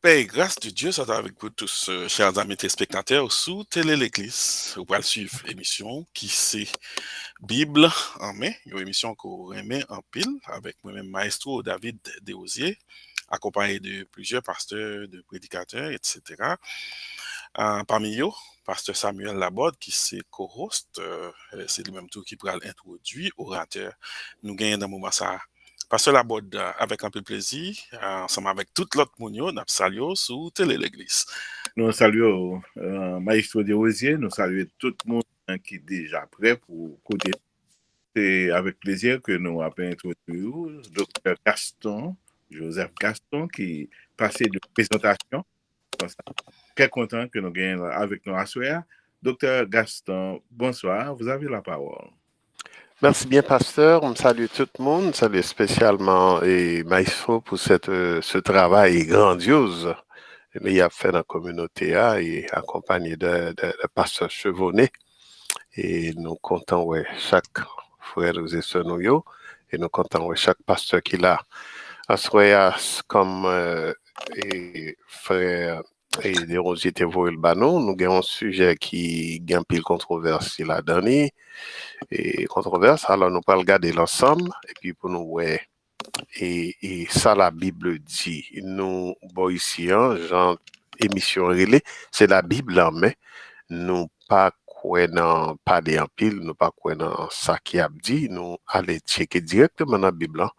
Paix et grâce de Dieu soit avec vous tous, chers amis téléspectateurs, sous Télé l'Église. Vous allez suivre l'émission qui c'est Bible en main, une émission qu'on remet en pile avec moi-même Maestro David Desosiers, accompagné de plusieurs pasteurs, de prédicateurs, etc. Parmi eux, pasteur Samuel Laborde, qui c'est co-host, c'est lui-même tout qui pourra l'introduire, orateur. Nous gagnons dans le moment ça. Pasteur Laborde, avec un peu de plaisir, ensemble avec tout l'autre monde, nous saluons sous Télé l'Église. Nous saluons Maestro de Rosier, nous saluons tout le monde qui est déjà prêt pour côté. C'est avec plaisir que nous avons introduit Dr. Gaston, Joseph Gaston, qui passé de présentation. Très content que nous gagnons avec nous à soir. Dr. Gaston, bonsoir, vous avez la parole. Merci bien, pasteur. On salue tout le monde, salue spécialement et Maestro pour ce travail grandiose qu'il a fait dans la communauté et accompagné de pasteur Chevonnet. Et nous comptons ouais, chaque frère et sœur nous et nous comptons ouais, chaque pasteur qui l'a. Assoya comme et frère et des Rosiers Thévoil Banon, nous avons un sujet qui gagne pile controverse la dernière et controverse, alors nous allons regarder l'ensemble et puis pour nous ouais et ça la Bible dit nous bon ici hein, genre émission relais c'est la Bible en main nous pas quoi dans parler en pile nous pas quoi dans ça qui a dit nous aller checker directement dans la Bible hein,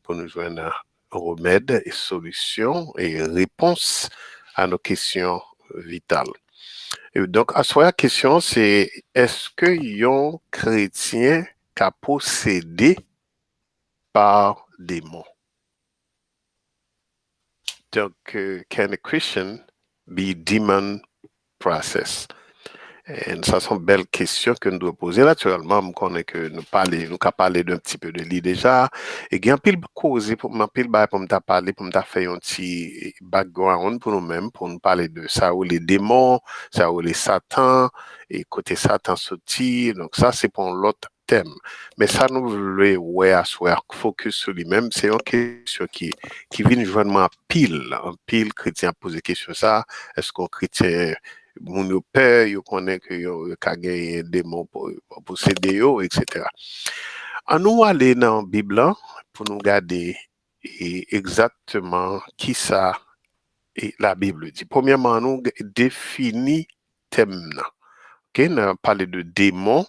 pour nous joindre remèdes et solutions et réponses à nos questions vitales. Et donc, à soi, la question, c'est est-ce que un chrétien qui a possédé par démons? Donc, can a Christian be demon processed? Et ça, sont belles questions que nous devons poser. Naturellement, je connais que nous avons parlé d'un petit peu de lui déjà. Et il y a un pile cause pour me parler, pour me faire un petit background pour nous-mêmes, pour nous parler de ça ou les démons, ça ou les satans, et côté Satan sorti. Donc, ça, c'est pour l'autre thème. Mais ça, nous voulons, ouais, focus sur lui-même. C'est une question qui vient joindre un pile chrétien poser question ça. Est-ce qu'un chrétien moun yo peur, yo connaît que yo ka gagné des mots pour posséder yo, etc. En nous aller dans la Bible pour nous regarder exactement qui ça et la Bible dit. Premièrement, nous définit thème. OK, nous avons parlé de démons,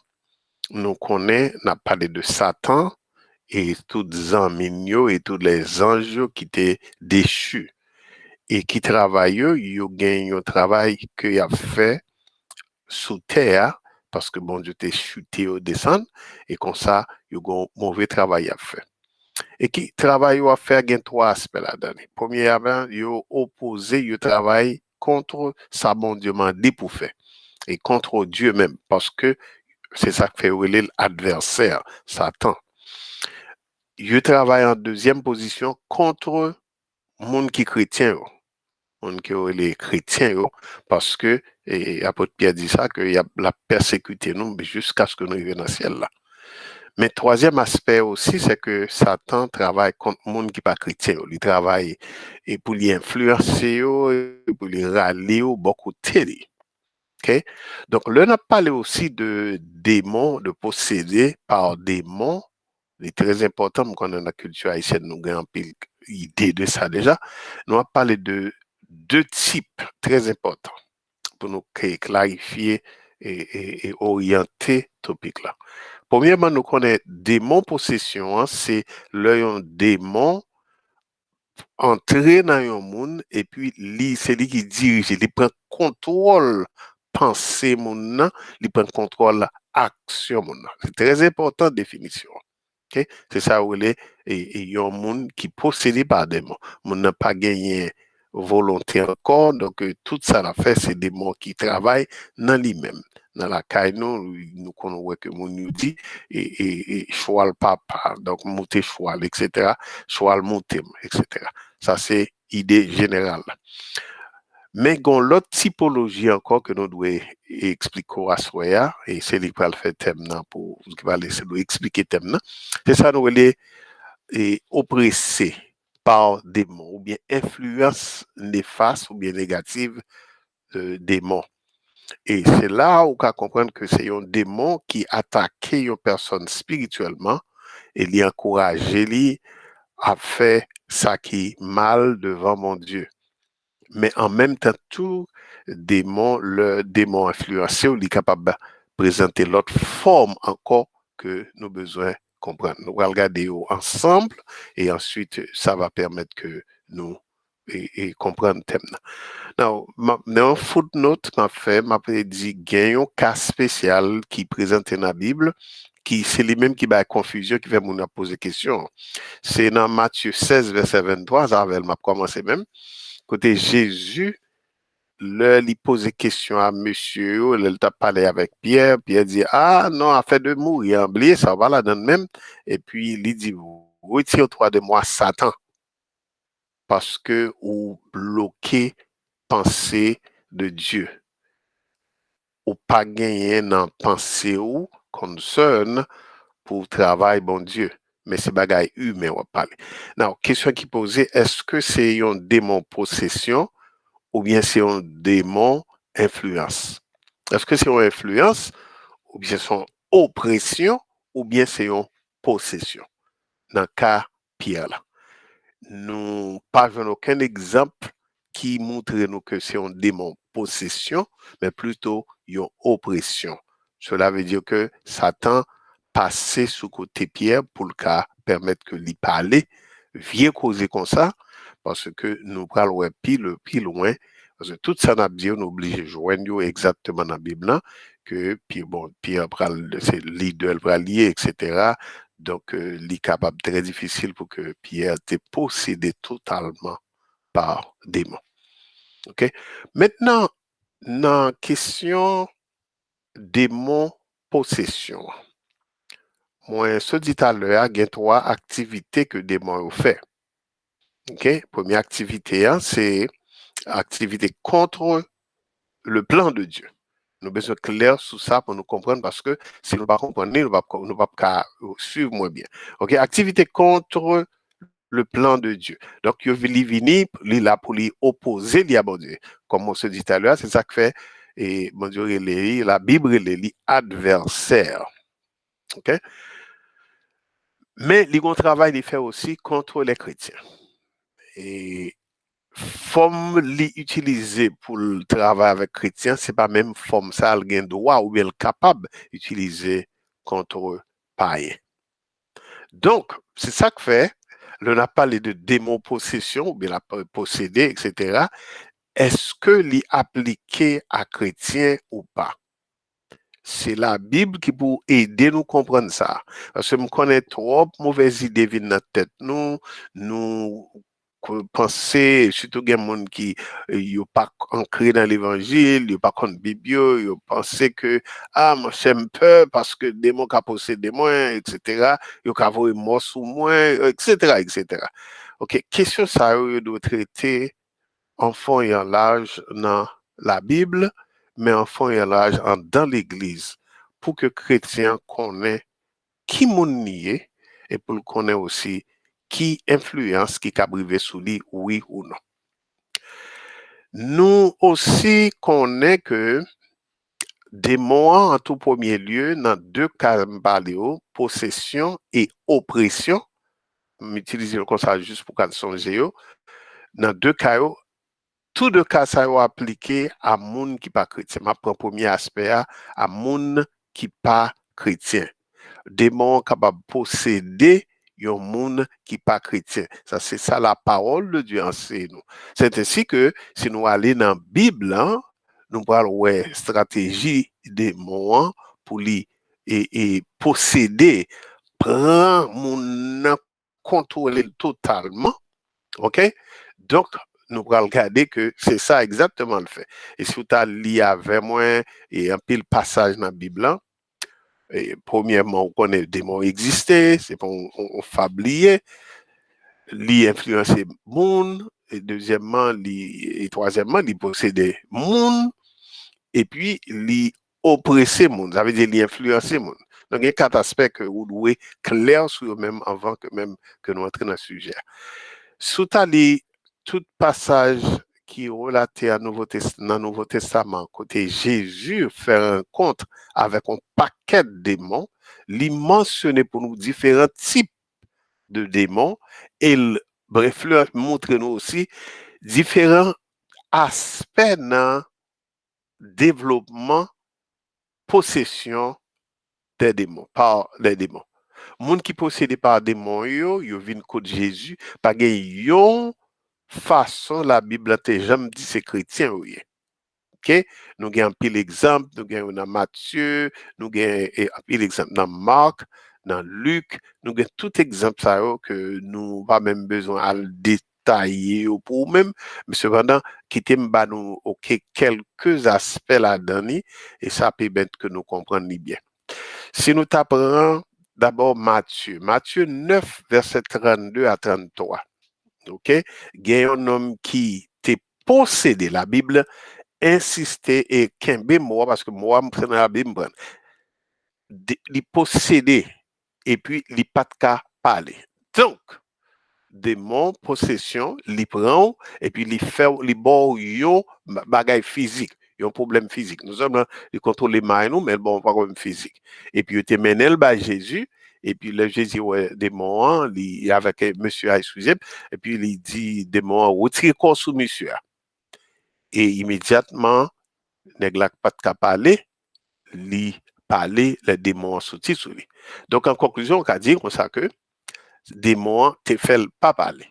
nous connaissons, nous avons parlé de Satan et tous les amis et tous les anges qui étaient déchus et qui travaillent, ils gagnent un travail qu'ils ont fait sous terre parce que bon Dieu t'es chuté au descendre et comme ça il y a un mauvais travail à faire et qui travail à faire il y a trois aspects là-dedans. Premièrement il opposé il travail contre ça bon Dieu m'a dit pour faire et contre Dieu même parce que c'est ça qui fait l'adversaire Satan. Il travaille en deuxième position contre monde qui chrétien on qui les chrétiens parce que et apôtre Pierre dit ça que y a la persécuté nous jusqu'à ce que nous arrivions dans le ciel là. Mais troisième aspect aussi c'est que Satan travaille contre monde qui pas chrétien, il travaille et pour les influencer pour les râler beaucoup télé. OK? Donc là on a parlé aussi de démons, de posséder par démons. C'est très important qu'on dans la culture haïtienne nous avons pile idée de ça déjà. Nous avons parlé de deux types très importants pour nous clarifier et orienter topic là. Premièrement, nous connaissons démon possession, hein, c'est le démon entrer dans un monde et puis c'est lui qui dirige, il prend contrôle pensée monde, il prend contrôle action monde. C'est très important définition. Okay? C'est ça où il est et y a un monde qui possédé par des démons. Monde n'a pas gagné volonté encore, donc tout ça l'a fait, c'est des démons qui travaillent dans lui-même. Dans la caille, nous connaissons que mon nous dit et choix le papa, donc monter choix, etc. Choix le monter, etc. Ça c'est idée générale. Mais il y a l'autre typologie encore que nous devons expliquer à soi, et c'est lui qui va le faire thème pour qui va laisser nous expliquer thème. C'est ça nous les oppressés. par démon, ou bien influence néfaste ou bien négative de démon. Et c'est là où on peut comprendre que c'est un démon qui attaque une personne spirituellement et lui encourage lui à faire ça qui est mal devant mon Dieu. Mais en même temps, tout démon, le démon influencé, il est capable de présenter l'autre forme encore que nous besoin comprendre. Nous allons regarder ensemble et ensuite ça va permettre que nous comprendre le thème. Dans un footnote, m'a dit qu'il y a un cas spécial qui présente dans la Bible, qui c'est lui-même qui va confusion, qui va nous poser question. C'est dans Matthieu 16, verset 23, ça va commencer même. Côté Jésus, il pose question à monsieur, il t'a parlé avec Pierre, Pierre dit, ah non, afin de mourir, oublié, ça va là dans le même. Et puis, il dit, retire-toi de moi, Satan, parce que vous bloquez pensée de Dieu. Ou pas gagner dans pensée ou concern pour travail bon Dieu. Mais c'est bagaille humain, on va parler. Now, question qui posée, est-ce que c'est un démon possession ou bien c'est un démon influence? Est-ce que c'est une influence ou bien c'est une oppression ou bien c'est une possession? Dans le cas Pierre là. Nous n'avons aucun exemple qui montre nous que c'est un démon possession, mais plutôt une oppression. Cela veut dire que Satan passait sous côté Pierre pour le cas permettre que lui parler, vient causer comme ça, parce que nous parlons plus loin, parce que tout ça n'a dit, on oblige de joindre exactement dans la Bible, là, que puis bon, Pierre c'est leader, lié, etc. Donc, il est capable, très difficile pour que Pierre était possédé totalement par démon. OK? Maintenant, dans la question démon possession, moi, je dis tout à l'heure, il y a 3 activités que démon fait. OK? Première activité, hein, c'est activité contre le plan de Dieu. Nous avons besoin clair sur ça pour nous comprendre parce que si nous ne comprenons pas, nous ne pouvons pas suivre moins bien. OK? Activité contre le plan de Dieu. Donc, il vient là pour lui opposer à bon Dieu. Comme on se dit tout à l'heure, c'est ça que fait, et mon Dieu, la Bible, elle est adversaire. OK? Mais il y a un travail il fait aussi contre les chrétiens. Et forme l'utiliser pour le travail avec chrétiens, c'est pas même forme ça, il a droit ou bien capable d'utiliser contre païens. Donc, c'est ça que fait, on a parlé de démon possession, ou bien la posséder, etc. Est-ce que l'y appliqué à chrétien ou pas? C'est la Bible qui peut aider nous comprendre ça. Parce que nous connaissons trop mauvaises idées dans notre tête. Nous penser, surtout des gens qui n'ont pas ancré dans l'évangile, ils n'ont pas contre Bible, ils pensent que, ah, moi j'aime peur parce que des démons qui possédent moi, etc. Ils ont avoir mort sous moi, etc., etc. OK, question ça, ils doivent traiter enfant et en l'âge dans la Bible, mais enfant et en l'âge dans l'Église, pour que chrétiens connaissent qui moun nié et pour le connaître aussi qui influence qui a privé sous lui, oui ou non. Nous aussi connaissons que démon en tout premier lieu dans 2 cas possession et oppression, m'utiliser comme ça juste pour qu'on songe dans 2 cas, tous 2 cas ça sont appliqués à moun qui pas chrétien. Je prends premier aspect à moun qui pas chrétien. Démon capable de posséder un monde qui pas chrétien. Ça, c'est ça la parole de Dieu enseigne nous. C'est ainsi que si nous allons dans la Bible, hein, nous parlons ouais stratégie démon pour lui et posséder, prendre mon contrôler totalement. OK? Donc, nous allons regarder que c'est ça exactement le fait. Et si vous avez lu avec moi et un pile passage dans la Bible, hein, et premièrement, on connaît le démon existait, c'est pas on fablier, li influencer monde, et deuxièmement, et troisièmement, li posséder monde, et puis li oppresser monde, ça veut dire li influencer monde. Donc, il y a 4 aspects que vous devez clair sur eux-mêmes avant que même que nous entrions dans le sujet. Sous tali, tout passage qui est relaté dans le Nouveau Testament, côté Jésus fait rencontre avec un paquet de démons, il mentionne pour nous différents types de démons et bref, montre nous aussi différents aspects dans développement, possession des démons, par les démons. Moun qui possédé par démons, yo vinn côté Jésus, pas gen yon façon la Bible te jamais dit c'est chrétien oui. OK? Nous avons un pile exemple, nous avons dans Matthieu, nous avons un pile exemple dans Marc, dans Luc, nous avons tout exemple ça que nous pas même besoin de détailler pour même, mais cependant, quitter nous OK quelques aspects là-dedans et ça permet que nous comprenions bien. Si nous t'apprenons d'abord Matthieu 9 verset 32 à 33. OK? Il y a un homme qui t'est possédé la Bible insister et kembe moi parce que moi me prendre la Bible li posséder et puis li pas de cas parler. Donc démon possession li prend et puis li fait li bon yo bagay physique, un problème physique. Nous sommes li contrôler main nous mais bon pas problème physique. Et puis il te mené le bas Jésus et puis le Jésus ouais démon li avec monsieur excusez et puis il dit démon retire corps sous monsieur et immédiatement nèg la pas de parler, li parler les démons sorti sur lui. Donc en conclusion, on peut dire comme ça que démon te fait pas parler.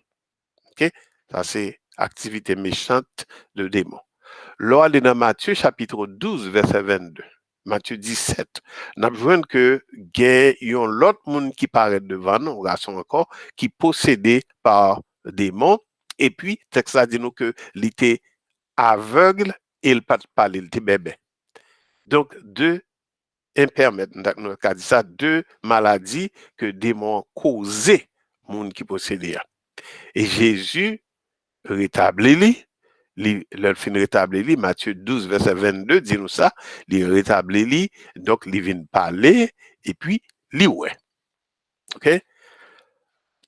OK? Ça c'est activité méchante de démon. Là on est dans Matthieu chapitre 12 verset 22. Matthieu 17. Nous avons que gen yon l'autre monde qui paraît devant nous, garçon encore, qui possédé par démon et puis texte là dit nous que il était aveugle et il pas parler, il était bébé. Donc, deux impairments, nous avons dit ça, deux maladies que démons causaient, monde qui possédait. Et Jésus rétablit, le fin rétablit, Matthieu 12, verset 22, dit nous ça, il rétablit, donc il vient parler, et puis, il ouais. OK?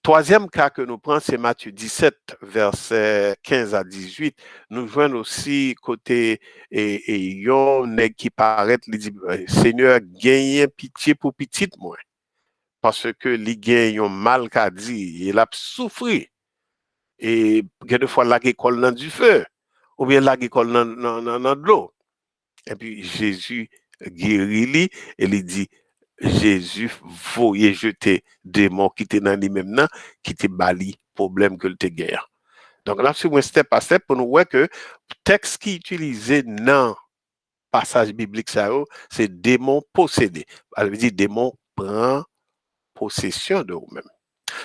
Troisième cas que nous prenons, c'est Matthieu 17, verset 15 à 18. Nous joignons aussi côté et yon nèg qui paraît, il dit Seigneur, gagne pitié pour petit moi. Parce que li gagne yon mal qu'a dit, il a souffert. Et quelquefois la école dans du feu, ou bien la école dans de l'eau. Et puis Jésus guérit lui et il dit Jésus voyait jeter démon qui était dans lui-même qui était bali problème que le te guerre. Donc là sur un step par step pour nous voir que texte qui utilisé dans passage biblique ça c'est démon possédé. Ça veut dire démon prend possession de vous-même.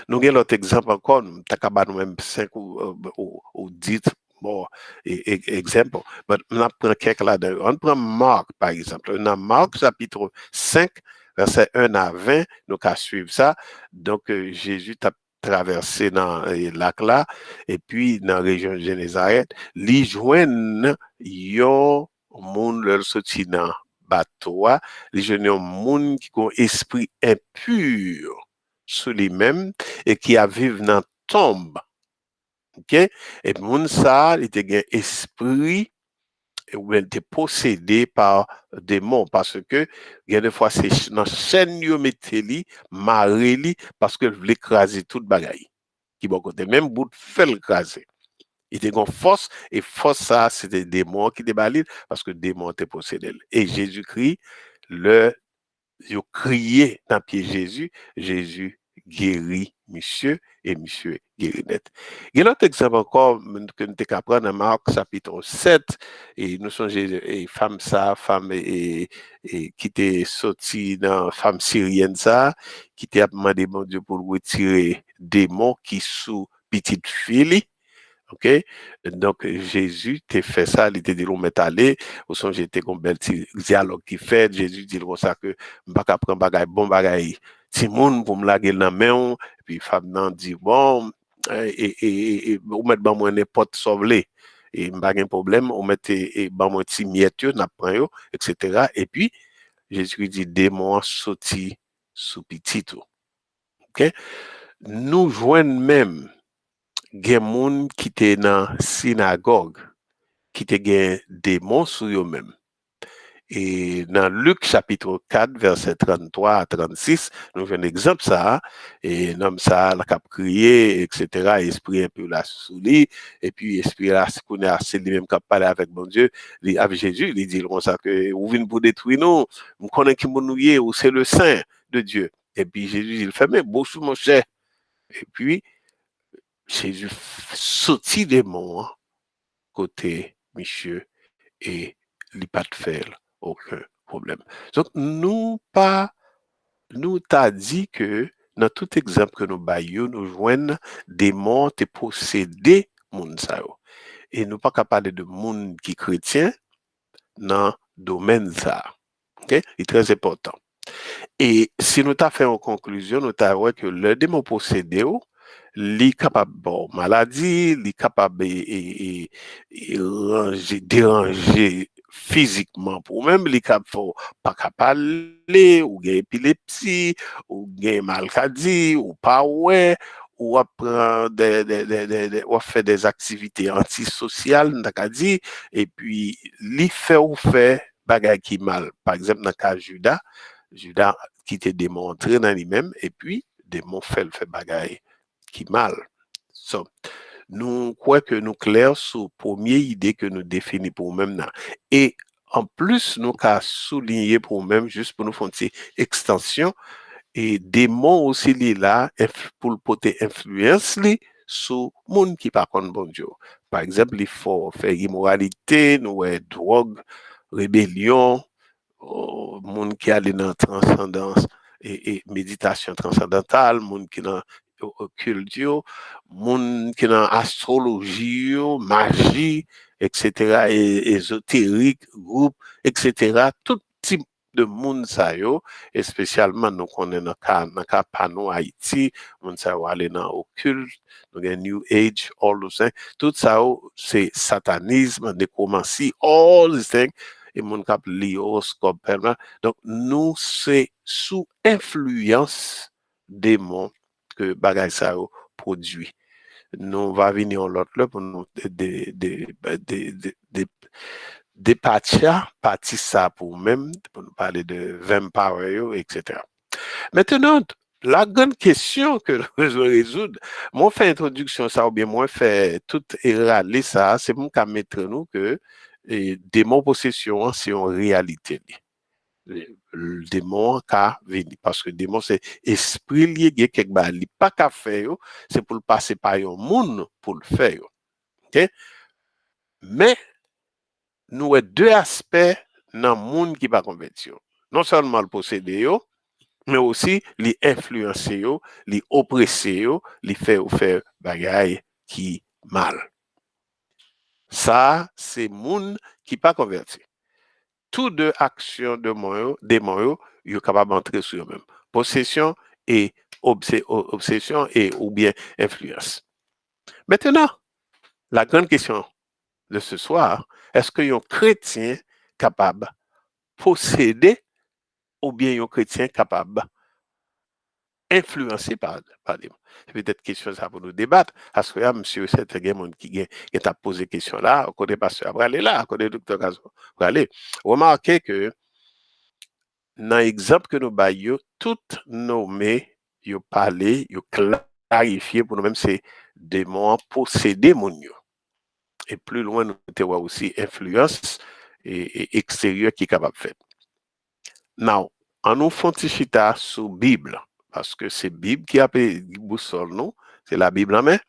Nous avons l'autre exemple encore, nous avons même 5 ou 10 bon, exemple. Mais on prend quelques là-dedans. On prend Marc, par exemple. Dans Marc, chapitre 5, verset 1 à 20, nous allons suivre ça. Donc, Jésus a traversé dans le lac là, et puis dans la région de Génézareth, il joignent yon monde leur sorti dans bateau, il joignent un monde qui a un esprit impur sur lui-même et qui a vécu dans tombe. OK? Et moun ça, il était un esprit ou il était possédé par démons parce que il y a des fois c'est dans chaîne yo metteli, mareli parce que voulait écraser toute bagaille. Qui bon côté même bout fait l'écraser. Il était une force et force ça c'était des démons qui débalent parce que démons étaient possédés. Et Jésus-Christ le yo crié dans pied Jésus, Jésus guérit monsieur et monsieur guérit net. Il y a un autre exemple encore que nous avons appris dans Marc chapitre 7 et nous sommes et femme et qui était sorti dans femme syrienne ça qui était demandé bon Dieu pour retirer démons qui sous petite fille. OK? Donc, Jésus t'a fait ça, il t'a dit, l'on m'est allé, au son j'étais comme bel dialogue qui fait, Jésus dit comme ça que, m'pas prendre bagay, bon bagay, ti moun pour me laguer dans main, puis femme nan dit, bon, et ou mettre ban moi n'importe sauvelé, et m'pas gen problème, ou mettre ban moi ti miette yo, n'a prend yo, etc. Et puis, Jésus dit, démon sorti sous petit tout. OK? Nous joignent même gen moun qui te dans synagogue, qui te gen démon sur yo même. Et dans Luc chapitre 4, verset 33 à 36, nous avons un exemple ça, et l'homme ça, la cap crié, etc., esprit un peu là sous lui, et puis esprit là, c'est lui-même qui a parlé avec mon Dieu, avec Jésus, il dit comme ça que, vous venez pour détruire nous, vous connaissez qui nous y est, ou c'est le Saint de Dieu. Et puis Jésus, il fait, mais bon, mon cher. Et puis, Jésus sortit des mots, côté monsieur, et il pas de faire aucun problème. Donc, nous t'a dit que dans tout exemple que nous baillons, nous joignons des morts et posséder moun sa yo. Et nous pas capable de moun qui chrétien dans domaine ça. OK? C'est très important. Et si nous t'a fait en conclusion, nous t'a vu que le démon possédé, li capable bon maladie, li capable déranger physiquement pour même li capable pas capable parler ou gain épilepsie ou gain malcadie ou pas ouais ou apprendre ou faire des activités antisociales dit et puis li fait ou fait bagay qui mal par exemple dans le cas Judas qui était démontré dans lui-même et puis démon fait bagay qui mal. So, nous croyons que nous clairs sur première idée que nous définissons pour nous-mêmes. Et en plus, nous avons souligné pour nous-mêmes, juste pour nous faire une extension, et démon aussi là pour le porter influence sur le monde qui par contre bon Dieu. Par exemple, il faut faire immoralité, nous drogue, rébellion, monde qui allait dans la transcendance et méditation transcendantale, monde qui dans occulte, monde qui dans astrologie, magie, etc., et ésotérique, groupe, etc., tout type de monde ça yo, et spécialement nous connaissons dans le cas Pano Haïti, monde ça va aller dans occulte, nous avons New Age, all those things, tout ça c'est satanisme, nécromancie, all these things, et mon cap l'horoscope permanent. Donc nous c'est sous influence démon que bagay ça produit. Nous va venir l'autre là pour nous partie ça pour même pour nous parler de vampire etc. Maintenant la grande question que je veux résoudre, moi fait introduction ça ou bien moi fait tout râler ça, c'est pour qu'à mettre nous que démon possession c'est en réalité. Le démon qu'a venir parce que le démon c'est esprit lié quelque chose li pas qu'à faire c'est pour le passer par un monde pour le faire. OK? Mais nous avons deux aspects dans le monde qui pas converti. Non seulement le posséder mais aussi les influencer les oppresser les faire bagaille qui mal. Ça c'est monde qui pas converti. Toutes deux actions de démon yo capable d'entrer sur eux-mêmes. Possession et obsession et ou bien influence. Maintenant, la grande question de ce soir, est-ce que un chrétien capable de posséder ou bien un chrétien capable influencé par démon? C'est peut-être question ça pour nous débattre. Parce que là, monsieur, c'est un monde qui a posé question là, on connaît pas ça. Après aller là, on connaît docteur Gazo. Pour aller. Remarquez que dans l'exemple que nous baillons, tout nommé, yo parlé, yo clarifié pour nous-mêmes, c'est démon posséder mon yo. Et plus loin, nous avons aussi influence et extérieure qui est capable de faire. Now, en nous font chita sur Bible, parce que c'est Bible qui a appelé boussole nous, c'est la Bible en main.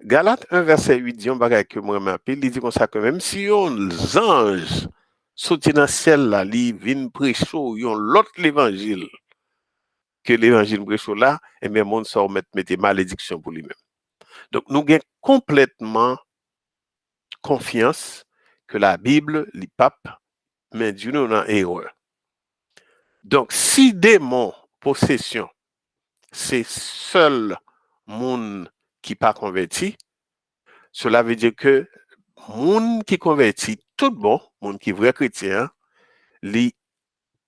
Galates 1, verset 8 dit, on va que moi m'appelle, il dit comme ça que même si on ange sorti dans le ciel là, li vin prêcher yon l'autre l'évangile que l'évangile prêche là, et même monde sort mettre malédiction pour lui-même. Donc nous avons complètement confiance que la Bible, les papes, mais Dieu nous en erreur. Donc si démon possession, c'est seul monde qui pas converti, cela veut dire que monde qui converti, tout bon, monde qui vrai chrétien, li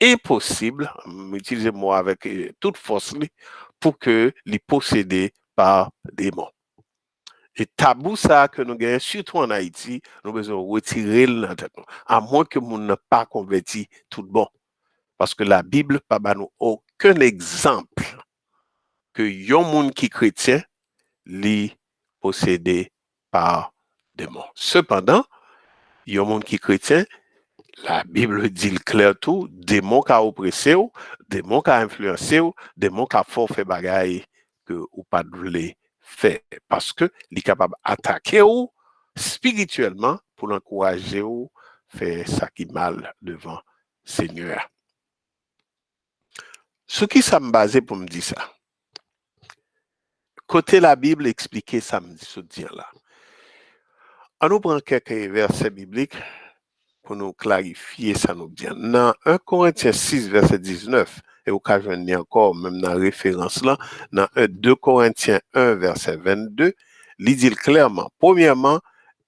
impossible, utiliser moi avec toute force pour que les possédés par démons. Et tabou ça que nous gagnons, surtout en Haïti, nous besoin retirer le tête. À moins que nous n'a pas converti tout bon. Parce que la Bible pas ba nous aucun exemple que yon monde qui chrétien li possédé par démon. Cependant, yon monde qui chrétien, la Bible dit le clair tout, démon qui a oppressé ou, démon qui a influencé ou, démon qui a fort fait bagaille que ou pas de faire. Parce que il est capable d'attaquer ou spirituellement pour l'encourager ou faire ça qui mal devant Seigneur. Ce qui ça me basé pour me dire ça. Côté la Bible expliquer ça me dit ce dire là. On nous prend quelques versets bibliques pour nous clarifier ça nous dit. Dans 1 Corinthiens 6 verset 19 et au cas je encore même dans référence là dans 2 Corinthiens 1 verset 22, il dit clairement premièrement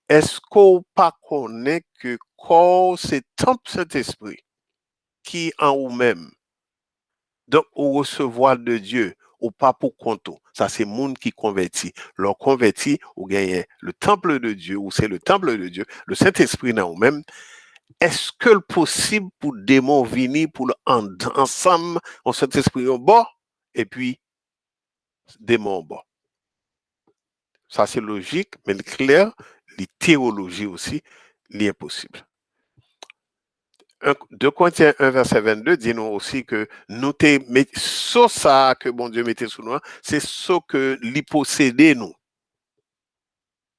est-ce qu'on pas connaît que corps c'est temple Saint-Esprit qui en vous-même donc au recevoir de Dieu ou pas pour compte. Ça, c'est monde qui convertit. Leur converti, ou gagne le temple de Dieu, ou c'est le temple de Dieu, le Saint-Esprit dans vous-même. Est-ce que le possible pour démon venir pour ensemble, en Saint-Esprit au bas, et puis démon au bas? Ça, c'est logique, mais le clair, les théologies aussi, l'impossible. 2 Corinthiens 1, verset 22 dit nous aussi que nous ce ça que bon Dieu mettait sous nous, c'est ce que lui possédait nous.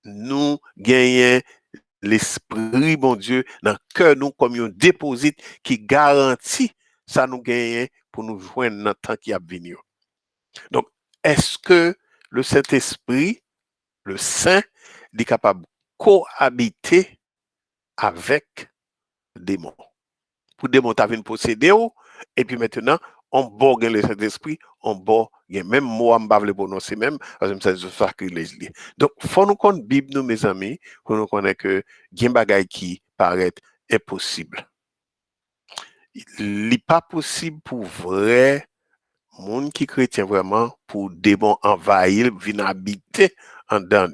Nous gagnons l'esprit, bon Dieu, dans le cœur nous comme un déposit qui garantit ça nous gagne pour nous joindre dans le temps qui a venu. Donc, est-ce que le Saint-Esprit, le Saint, est capable de cohabiter avec le démon? Pour démonter une posséder et puis maintenant on borgue le Saint-Esprit, on borgue même moi on pas le prononcer même parce que c'est sacrilège. Donc faut nous connaître Bible nous mes amis, faut nous connaître que gen bagay qui paraît impossible. Il n'est pas possible pour vrai monde qui chrétien vraiment pour démon envahir, venir habiter en dedans.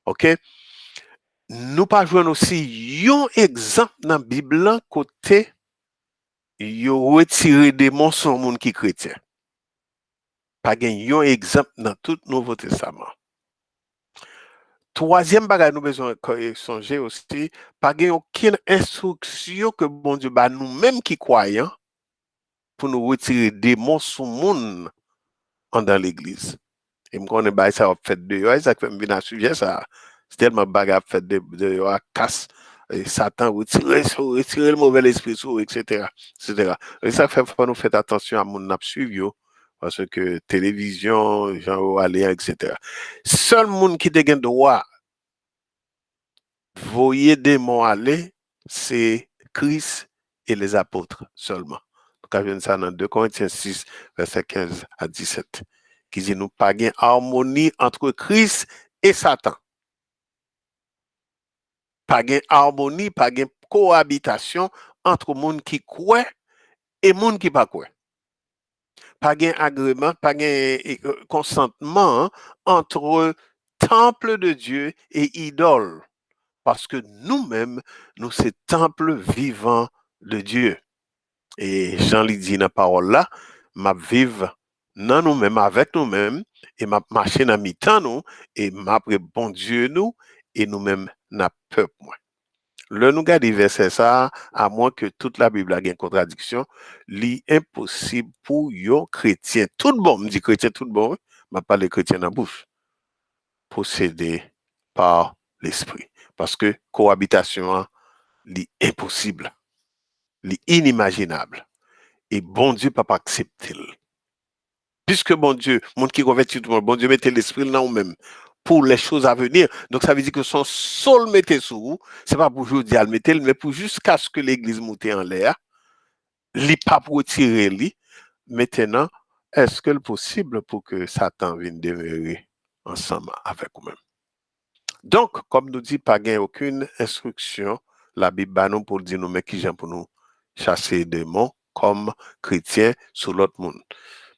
OK? Nous pas joindre aussi un exemple dans la Bible côté yo retiré démon son monde qui chrétien. Pas gen un exemple dans tout Nouveau Testament. Troisième bagage nous besoin songer aussi, pas gen aucune instruction que bon Dieu ba nous-mêmes qui croyants pour nous retirer démon son monde dans l'église. Et me connais ba ça fait de yo, ça fait me venir sujet ça. C'est tellement bagage fait de yo à casse Satan retirer le mauvais esprit sur etc. Et ça fait faut nous faire attention à mon n'a suivre parce que télévision genre aller etc. Seul monde qui te gain droit voyer démon aller c'est Christ et les apôtres seulement. Donc je viens ça dans 2 Corinthiens 6 verset 15 à 17 qui dit nous pas gain harmonie entre Christ et Satan. Pas gain harmonie, pas gain cohabitation entre monde qui croit et monde qui pas croit. Pas gain agrément, pas gain consentement entre temple de Dieu et idole. Parce que nous-mêmes, nous sommes temple vivant de Dieu. Et Jean lui dit dans la parole là, m'a vivre dans nous-mêmes, avec nous-mêmes, et m'a marcher dans mi-temps nous, et m'a bon Dieu nous, et nous-mêmes, n'a peuple moi. Le nous garde verset ça, à moins que toute la Bible a une contradiction, l'impossible pour yon chrétien, tout bon, me dit chrétien tout bon, m'a pas les chrétiens dans la bouche, possédé par l'esprit. Parce que cohabitation, l'impossible, l'inimaginable. Et bon Dieu peut pas accepter. Puisque bon Dieu, monde qui convertit tout le monde, bon Dieu mettez l'esprit dans nous-mêmes pour les choses à venir. Donc ça veut dire que son sol mettez sous vous, c'est pas pour aujourd'hui à le mettre, mais pour jusqu'à ce que l'église monte en l'air, li pas pour retirer li. Maintenant, est-ce que c'est possible pour que Satan vienne demeurer ensemble avec vous-même? Donc, comme nous dit, pas gain aucune instruction, la Bible nous pour dire nous mais qui j'aime pour nous chasser des démons comme chrétiens sur l'autre monde.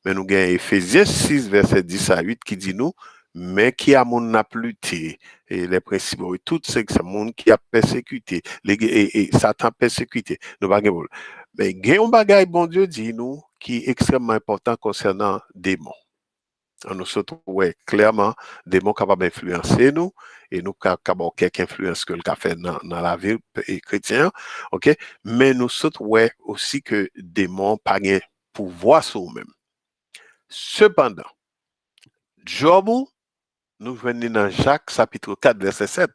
Mais nous gagnons Ephésiens 6, verset 10 à 8 qui dit nous, mais qui a mon n'a lutté, et les principaux, et tout c'est que c'est monde qui a persécuté, et Satan persécuté, nous pas gagner. Mais il y a un bagage, bon Dieu dit nous, qui est extrêmement important concernant démons. Nous sommes ouais, clairement démons capables d'influencer nous et nous capables quelque influence que le fait dans la vie chrétienne, ok? Mais nous sommes ouais aussi que démons pas de pouvoir sur nous-mêmes. Cependant, Job, nous venons dans Jacques chapitre 4 verset 7,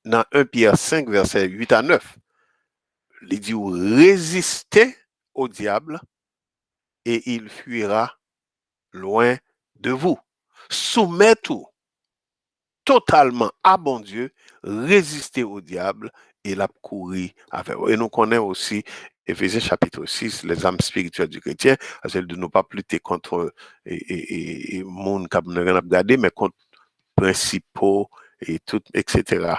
dans 1 Pierre 5 verset 8 à 9, il dit résistez au diable et il fuira loin de vous. Soumettez-vous totalement à bon Dieu, résister au diable et la courir avec vous. Et nous connaissons aussi Éphésiens chapitre 6, les âmes spirituelles du chrétien, celle de ne pas lutter contre et monde qui n'a rien à regarder, mais contre principaux et tout, etc.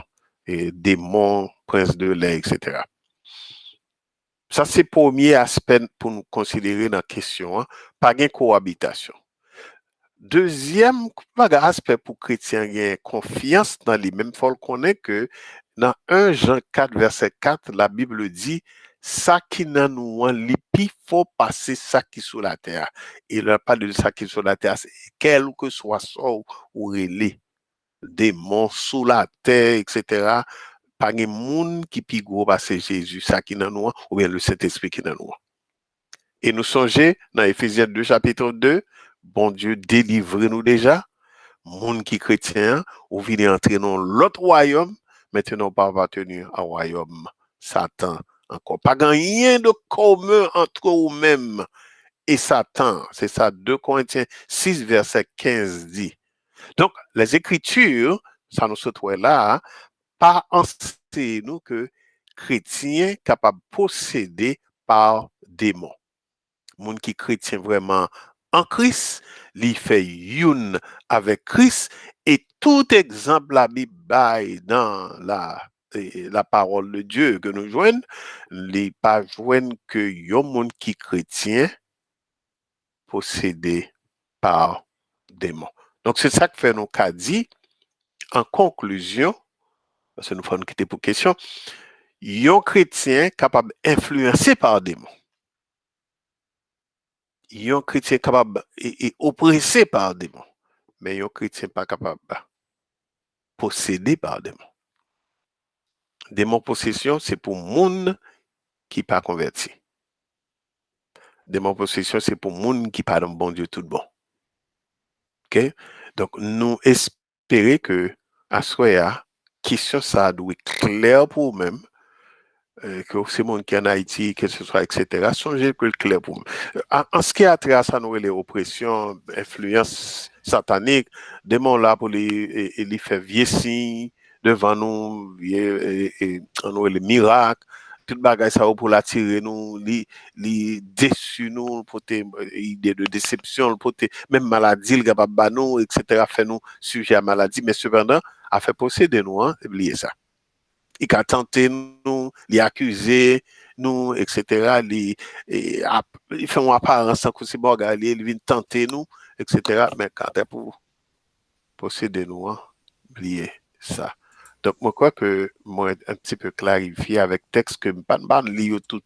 Et démons, princes de l'air, etc. Ça, c'est le premier aspect pour nous considérer dans la question, hein, pas de cohabitation. Deuxième aspect pour chrétien, il y a confiance dans les mêmes faut qu'on est que dans 1 Jean 4, verset 4, la Bible dit ça qui n'a nous il faut passer ça qui sur la terre. Et il pas de ça qui sur la terre, quel que soit ça ou relais, démons sous la terre, etc. Pas de monde qui pi gros passer Jésus, ça qui n'a nous, ou bien le Saint-Esprit qui n'a nous. Et nous songeons dans Éphésiens 2, chapitre 2, bon Dieu, délivrez-nous déjà, monde qui chrétien, ou venez entrer dans l'autre royaume, maintenant pas appartenir au royaume Satan encore. Pas rien de commun entre vous-même et Satan. C'est ça, 2 Corinthiens 6, verset 15 dit. Donc, les Écritures, ça nous se trouve là, pas enseigner nous que chrétiens capables de posséder par démons. Monde qui chrétien vraiment en Christ, il fait une avec Christ et tout exemple la Bible dans la parole de Dieu que nous joignons, les pas joignent que yon monde qui chrétien possédé par démons. Donc c'est ça que fait nos cas dit en conclusion, parce que nous faisons quitter pour question, yon chrétien capable d'influencer par démons. Un chrétien capable et oppressé par démons, mais un chrétien pas capable possédé par démons. Démon possession, c'est pour monde qui pas converti. Démon possession, c'est pour monde qui pas dans bon Dieu tout bon. OK? Donc nous espérer que à soya question ça doit être clair pour vous-même. Que c'est monde qui en Haïti, que ce soit, etc. Songez que le clair pour en ce qui a trait à ça, nous les oppressions, influence satanique, démon là pour les faire vieux signes devant nous, nous les miracles, tout bagage ça pour l'attirer nous, les déçus nous, pour idée de déception, pour même maladie, le capable nous, etc. fait nous sujet à maladie, mais cependant, a fait posséder nous, hein, oubliez ça. Il a tenté nous, il a accusé nous, etc. Il fait une apparence que c'est bon, il vient tenter nous, etc. Mais quand il pour posséder nous, hein, oubliez ça. Donc, moi, crois que moi, un petit peu clarifié avec texte que je ne pas lire tout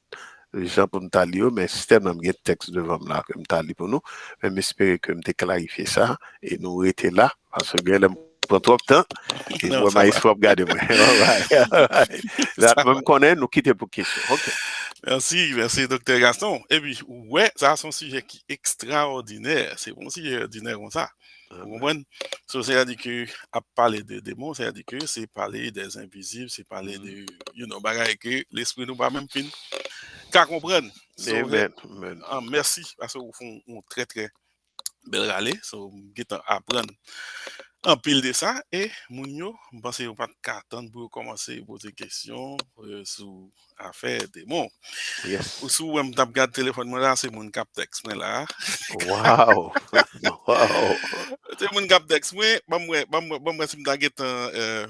les gens pour me lire, mais système a un texte devant moi que je lire pour nous. Mais j'espère que je clarifié ça et nous étions là parce que je prend trop de temps. Et Non, moi, ça il va. faut regarder moi. Là, même connaît, nous quitter pour question. OK. Merci, docteur Gaston. Et puis, ouais, ça, c'est un sujet qui est extraordinaire. C'est un sujet ordinaire comme ça. Vous comprenez? C'est-à-dire que, à parler de démons, c'est-à-dire que c'est parler des invisibles, c'est parler de, bagaille que l'esprit nous pas même fin. Qu'à comprendre. Amen. Merci, parce que vous font un très, très bel râler. So, apprendre en pile de ça. Et, Mounio, je pense que vous pas qu'attendre pour commencer à poser des questions sur l'affaire démons. Yes. Ou si vous me tapez le téléphone, là, c'est mon cap texte, là. Wow. Wow. C'est mon cap texte, moi, si je me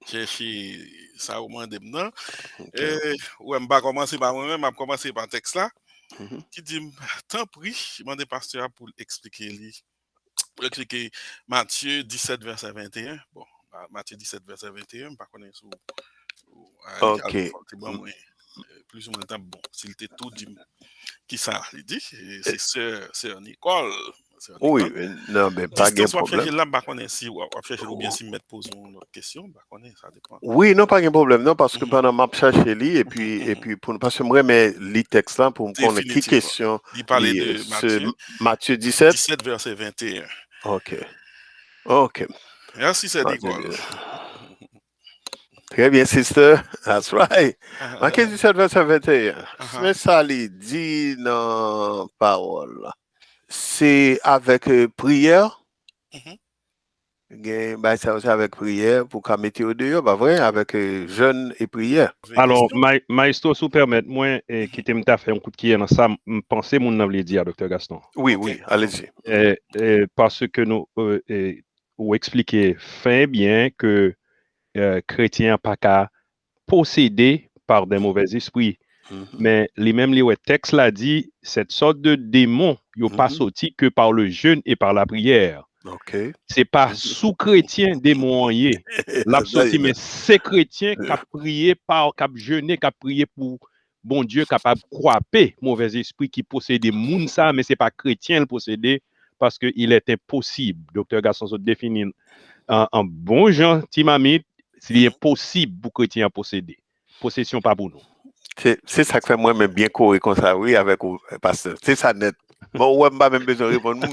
chercher ça au moins maintenant. Ouais, je vais commencer par moi-même, je vais commencer par texte là, qui dit, tant pis, je demande pasteur pour expliquer lui Pour cliquer Matthieu 17, verset 21. Bon, Matthieu 17, verset 21, par contre, Ok. plus ou moins temps, bon, s'il était tout dit, qui ça, il dit, c'est sœur Nicole. Oui, non, mais pas de Distance, on va problème. chercher là, par contre, si on va chercher ou bien si mettre poser une autre question, par contre, ça dépend. Oui, non, pas de problème. Non, parce que pendant ma chercher lui, et puis pour parce que moi, mais les textes là, pour me connaître qui question. Il parlait de Matthieu. Matthieu 17. 17, verset 21. Ok. Ok. Merci, c'est Nicole. Très bien, sister. That's right. Matthieu 17, verset 21. Mais ça, il dit dans parole. C'est avec prière. Ben, ça aussi avec prière pour qu'à mettre au dehors, pas vrai, avec jeûne et prière. Alors, maestro, si vous permettez, moi, qui t'aime faire un coup de pied dans ça, je pense que mon avez dit à Dr. Gaston. Oui, oui, allez-y. Parce que nous, vous expliquez fin bien que chrétien pas qu'à posséder par des mauvais esprits. Mais les mêmes les textes l'a dit, cette sorte de démon, il n'est pas sorti que par le jeûne et par la prière. Okay. C'est pas sous-chrétien démonié. L'a sorti, mais c'est chrétien qui a prié par, qui a jeûné, qui a prié pour bon Dieu, capable de croiper mauvais esprit qui possède des moun ça, mais c'est pas chrétien le posséder parce qu'il est impossible. Docteur Gaston se définit en bon genre, timamite, s'il est possible pour chrétien posséder. Possession pas pour nous. C'est ça que fait moi-même bien courir comme ça, oui, avec vous, pasteur. C'est ça net. Bon, ouais, pas même besoin de répondre.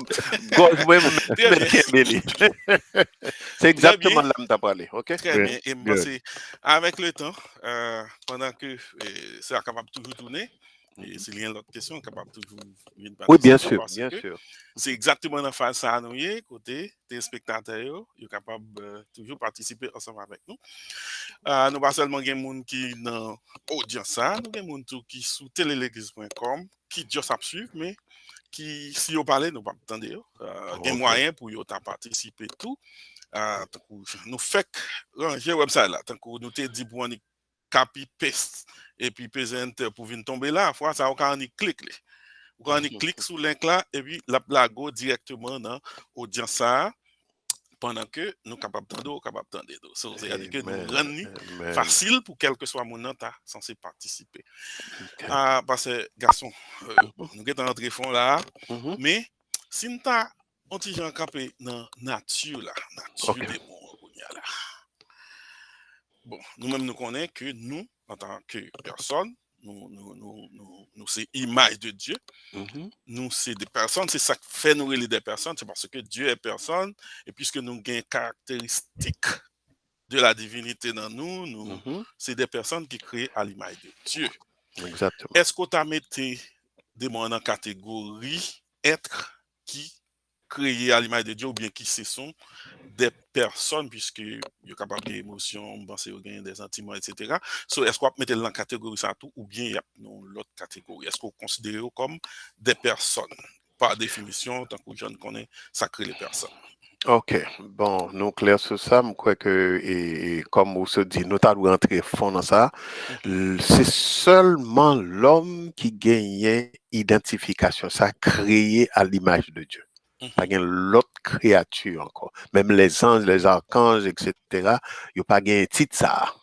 C'est exactement là que tu as parlé. OK? Très bien. Et moi, c'est avec le temps, pendant que c'est capable de toujours tourner, et s'il y a d'autres questions, capable de toujours. Oui, bien sûr. Bien sûr. C'est exactement dans la phase ça, nous, côté téléspectateurs, ils sont capables de toujours participer ensemble avec nous. Nous pas seulement des gens qui dans l'audience, nous avons des gens qui sont sur téléléglise.com, qui juste à suivre, mais qui, si vous parlez, nous pas attendre. Il y a moyen pour vous participer tout. Nous fait ranger website là, tant que nous te dit pour nous copy paste et puis peser enter pour venir tomber là, fois ça on clique. On clique sur le link là et puis la go directement dans l'audience ça pendant que nous capables d'entendre, capables d'entendre. C'est-à-dire que nous rendons facile pour quel que soit mon nom censé participer. Parce que garçon, nous sommes entrés fond là, mais si nous avons un petit gens campé dans nature là, nature des bons là. Bon, nous-mêmes nous connaissons que nous en tant que personne, nous c'est image de Dieu. Nous c'est des personnes, c'est ça qui fait nous des personnes, c'est parce que Dieu est personne et puisque nous avons caractéristiques de la divinité dans nous, c'est des personnes qui créent à l'image de Dieu. Exactement. Est-ce que tu as mis des mots en catégorie être qui créé à l'image de Dieu ou bien qui ce sont des personnes puisque ils sont capables d'émotions, penser au gain des sentiments, etc. So, est-ce qu'on peut mettre dans la catégorie ça tout ou bien il y a l'autre catégorie? Est-ce qu'on considère comme des personnes? Par définition, tant que je ne connais, ça crée les personnes. OK. Bon, nous clair sur ça, je crois que, et comme vous se dit, nous avons rentré fond dans ça. C'est seulement l'homme qui gagne identification, ça créé à l'image de Dieu. Pas l'autre créature encore. Même les anges, les archanges, etc., ils n'ont pas gagné titre ça.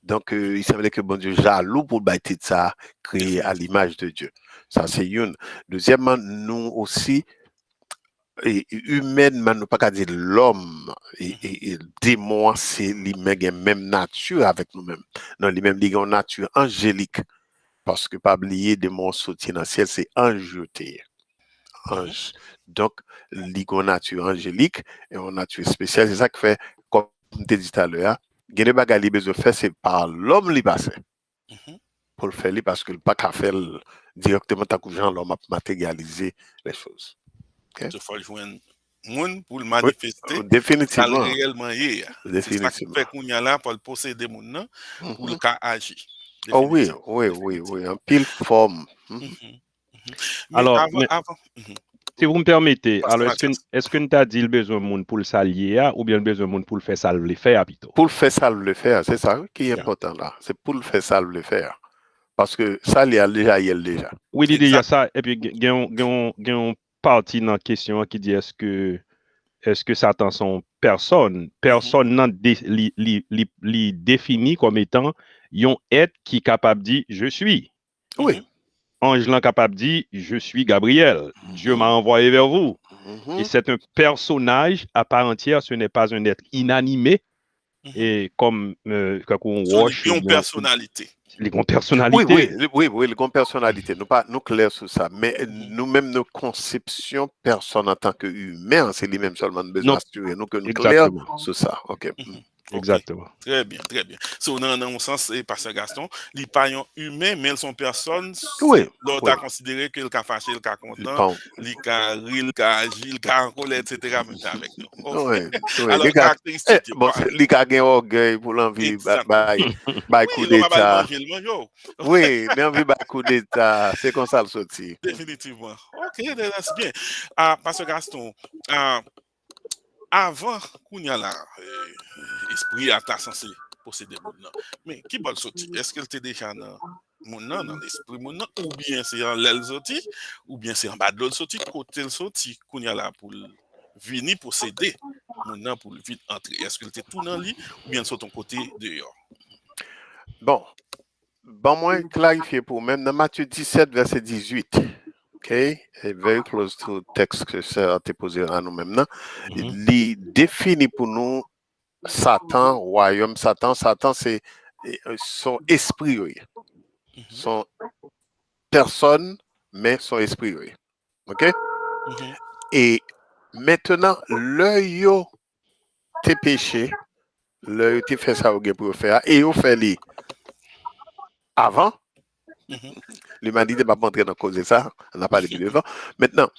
Donc, il semblait que bon Dieu jaloux pour le titre ça, créé à l'image de Dieu. Ça, c'est une. Deuxièmement, nous aussi, et humainement, nous pas qu'à dire l'homme et démon, c'est lui-même même nature avec nous-mêmes. Non, lui-même, il a une nature angélique. Parce que pas oublier démon sorti dans le ciel, c'est ange. Ange. Donc, une nature angélique et une nature spéciale. C'est ça qui fait, comme je t'ai dit tout à l'heure, il y a des bagages besoin de faire, c'est par l'homme qui passe. Pour le faire, parce que le pas qu'à faire directement, tant que l'homme a matérialisé les choses. Il faut joindre monde pour le manifester. Oui, définitivement. Réellement, c'est ça qui fait qu'on y a là pour le posséder monde pour le cas agir. Oh oui, en pile forme. Alors, avant, si vous me permettez, alors est-ce que tu as dit le besoin de monde pour le salier ou bien le besoin de monde pour le faire salve le faire plutôt? Pour le faire salve le faire, c'est ça qui est important là. C'est pour le faire salve le faire. Parce que ça, il y a déjà. Oui, il y a ça. Et puis, il y a un partie dans la question qui dit est-ce que Satan son personne? Personne nan li défini comme étant un être qui est capable de dire je suis. Oui. Ange là capable de dire je suis Gabriel. Dieu m'a envoyé vers vous. Et c'est un personnage à part entière, ce n'est pas un être inanimé. Et comme quand on watch, une personnalité. Les grandes personnalités. Oui, les grandes personnalités. Nous clairs sur ça. Mais nous-mêmes, nos conceptions, personne en tant qu'humain, c'est lui-même seulement besoin d'assurer. Nous que nous clairs sur ça. OK. Exactement. Très bien, très bien. So, dans un sens, c'est Pasteur Gaston, les paillons humains, mais elles sont personnes. Oui. L'autre a considéré que le cas fâché, le cas content, le cas rire, le cas agir, le cas en colère, etc. même avec nous. Oui. Alors, caractéristiques. Bon, les cas gagnent orgueil pour l'envie, bah, coup d'état. Oui, l'envie, bah, coup d'état. C'est comme ça le sorti. Définitivement. OK, c'est bien. Pasteur Gaston, avant qu'on y a là, esprit à ta censé posséder mon nom. Mais qui va le sortir? Est-ce qu'elle était déjà dans mon nom, dans l'esprit mon nom, ou bien c'est en l'aile sorti, ou bien c'est en bas de l'autre sorti, côté le sorti, qu'on y a là pour venir posséder mon nom pour vite entrer? Est-ce qu'elle était tout dans lui, ou bien sur ton côté dehors? Bon, moi, clarifier pour même dans Matthieu 17, verset 18. Okay, very close to text que ça a été posé à nous-mêmes. Il définit pour nous Satan, royaume Satan. Satan, c'est son esprit, oui. Son personne, mais son esprit, oui. OK? Et maintenant, l'œil t'es péché, l'œil t'es fait ça pour faire, et au fait li avant. L'humanité va pas entrer dans cause de ça, on n'a pas parlé de devant. Maintenant,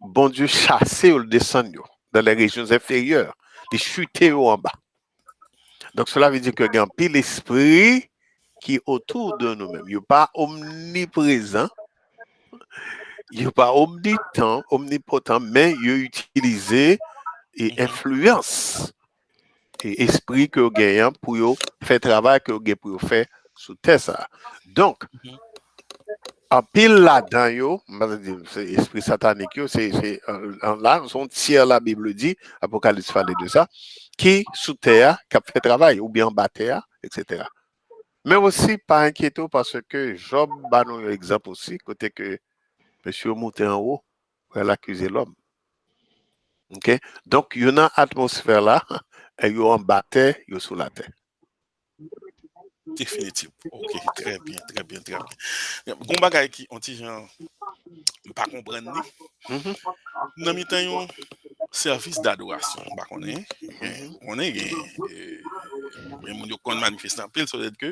bon Dieu chassé ou le descend dans les régions inférieures, il chuté en bas. Donc cela veut dire que il y a un pile esprit qui est autour de nous-mêmes. Il n'est pas omniprésent, il n'est pas omnipotent, mais il est utilisé et influence et esprit que vous gagnez pour faire travail que vous gagnez pour faire sous terre ça. Donc, en pile là-dedans, c'est esprit satanique, c'est là, son tiers la Bible dit, Apocalypse parlait de ça, qui sous terre, qui a fait travail, ou bien en bas terre, etc. Mais aussi, pas inquiété parce que Job a un exemple aussi, côté que monsieur monté en haut pour l'accuser l'homme. OK? Donc, il y a une atmosphère là, et il y a en bas terre, il y a sous la terre. Définitivement. OK, très bien, très bien, très bien. Bon bagay qui on ti jan pas comprendre ni. Nan mi tan yon service d'adoration, ba konnen. On est moun yo kon manifeste en pile sur que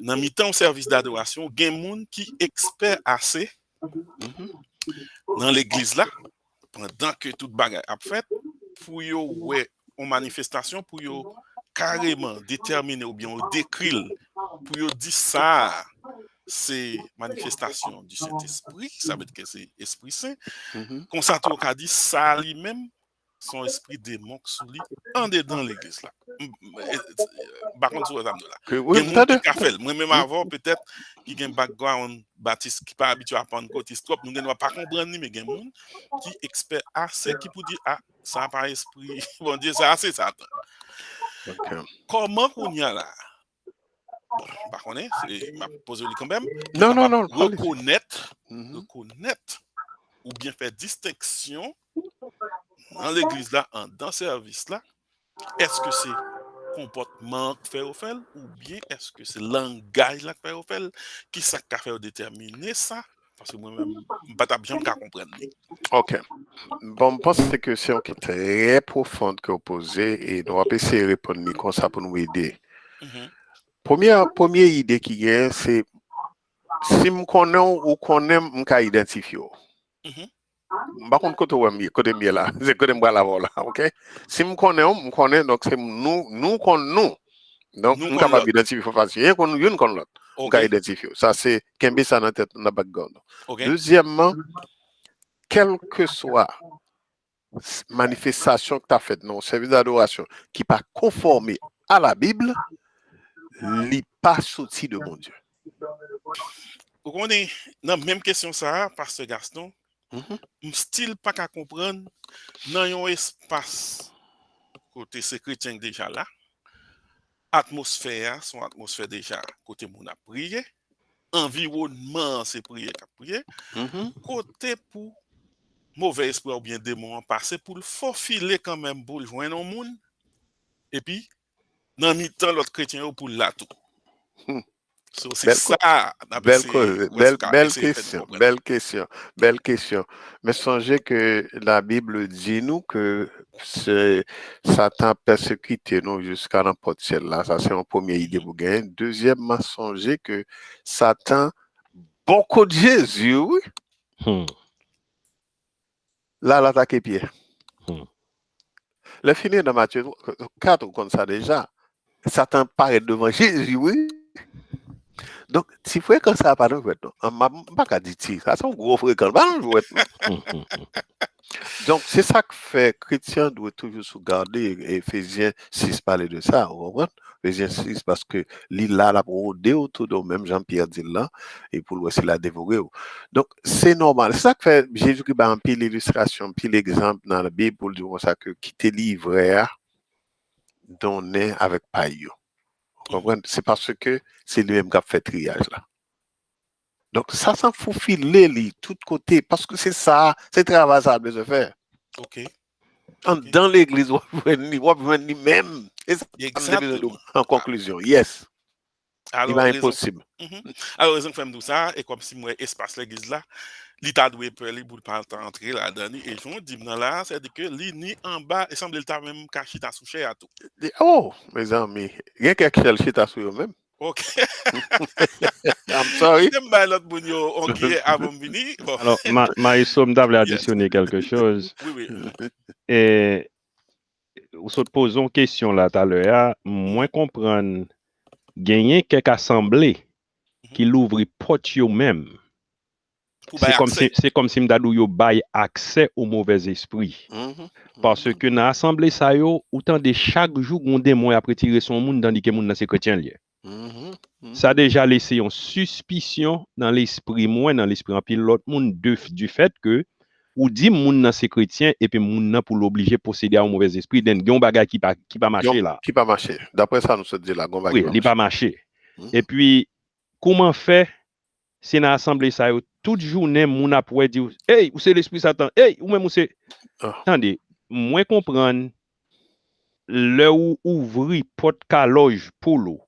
nan mi tan service d'adoration, gen moun qui expert assez dans l'église là pendant que toute bagay a fait pour yo ouais en manifestation pour yo carrément déterminer ou bien décrire pour yo dire ça c'est manifestation du Saint-Esprit, ça veut dire que c'est Esprit Saint. Comme ça, tu as dit ça lui-même, son esprit démon sous lui, en dedans l'église là. Par contre, sur là. Moi-même avant, peut-être, qui a un background baptiste qui n'est pas habitué à prendre côté stop, nous ne pouvons pas comprendre, mais il y a des gens qui sont experts assez, qui peut dire, ah, ça par esprit, bon Dieu, ça c'est Satan. Comment on y a là? Par contre, c'est m'a posé quand même. Non. Reconnaître ou bien faire distinction dans l'église là, dans le service là. Est-ce que c'est comportement qui fait au fait ou bien est-ce que c'est langage là qui fait au fait qui ça qui fait déterminer ça? Parce que moi-même, je ne peux pas bien comprendre. OK. Bon, je pense que c'est une question très profonde que vous posez et nous allons essayer de répondre comme ça pour nous aider. Première idée qui vient, c'est si je connais ou connais, je peux identifier. Par contre, côté mieux là, c'est côté moi là, OK? Si je connais, donc c'est nous connaissons. Donc, nous sommes capables d'identifier facilement. Nous connaissons l'autre. On peut identifier. Ça, c'est qu'un ça dans la tête, dans le background. Deuxièmement, quelle que soit manifestation que tu as faite dans le service d'adoration qui n'est pas conformée à la Bible, n'est pas sorti de mon Dieu. Vous connaissez, dans la même question, ça, Pasteur Gaston, Style pas qu'à comprendre dans un espace côté c'est chrétien déjà là. Atmosphère, son atmosphère déjà côté moun a prier. Environnement c'est prier qu'a prier. Côté pour mauvais esprit ou bien démon passer pour le faufiler quand même pour le joindre au monde. Et puis dans mi-temps l'autre chrétien pour là tout. C'est ça. Belle question. Mais songez que la Bible dit nous que Satan persécuté nous jusqu'à n'importe ciel là. Ça, c'est un premier idée pour gagner. Deuxièmement, songez que Satan, beaucoup de Jésus, oui. Là, l'attaque Pierre. Le fini dans Matthieu 4, comme ça déjà. Satan paraît devant Jésus, oui. Donc, si vous faites comme ça, pas de jouet, non. On m'a pas dit ça, c'est un gros fréquent, pas de jouet, non. Donc, c'est ça que fait chrétien doit toujours se garder. Éphésiens 6 parler de ça, vous comprenez? Éphésiens 6, parce que l'île là, la brodé autour de même Jean-Pierre dit là, et pour l'ouest, il a dévoré. Donc, c'est normal. C'est ça que fait Jésus qui a un pile l'illustration, pile l'exemple dans la Bible pour dire ça que quitter livre, donner avec paille. Vous comprenez? C'est parce que c'est lui-même qui a fait triage là. Donc, ça s'en fout filer de tous côtés, parce que c'est ça, c'est travail ça de faire. OK. Dans l'église, on va même. Exactement. En conclusion, yes. Alors, il va impossible. Alors, raison que fait tout ça, et comme si moi, espace l'église là, l'État doit peur, il ne pas entrer là-dedans. Et je dis, là, c'est-à-dire que ni en bas, il semble l'État même caché ta souché à tout. Oh, mes amis, il y a quelque chose qui est sur eux-mêmes. OK. I'm sorry. Alors, Maïso me additionner quelque chose. Oui. Et vous se posez une question là tout à l'heure, moins comprendre, gagner quelques assemblées qui l'ouvrent porte eux-mêmes. C'est comme si m'dadou yo bail accès au mauvais esprit. Parce que dans l'assemblée ça yo, autant de chaque jour on démon après tirer son monde dans que monde c'est chrétien lié. Ça a déjà laissé une suspicion dans l'esprit moi dans l'esprit en pile l'autre monde du fait que ou dit moun nan c'est chrétien et puis moun nan pour l'obliger posséder un mauvais esprit d'un gon bagay qui pas marcher là. Qui pas marcher. D'après ça nous se dit là gon bagay. Oui, il pas marcher. Et puis comment faire c'est dans l'assemblée ça yo toute journée moun a pour dire hey, ou c'est l'esprit Satan. Hey, ou même ou c'est attendez, moi comprendre le ou ouvrir porte caloge pour l'eau.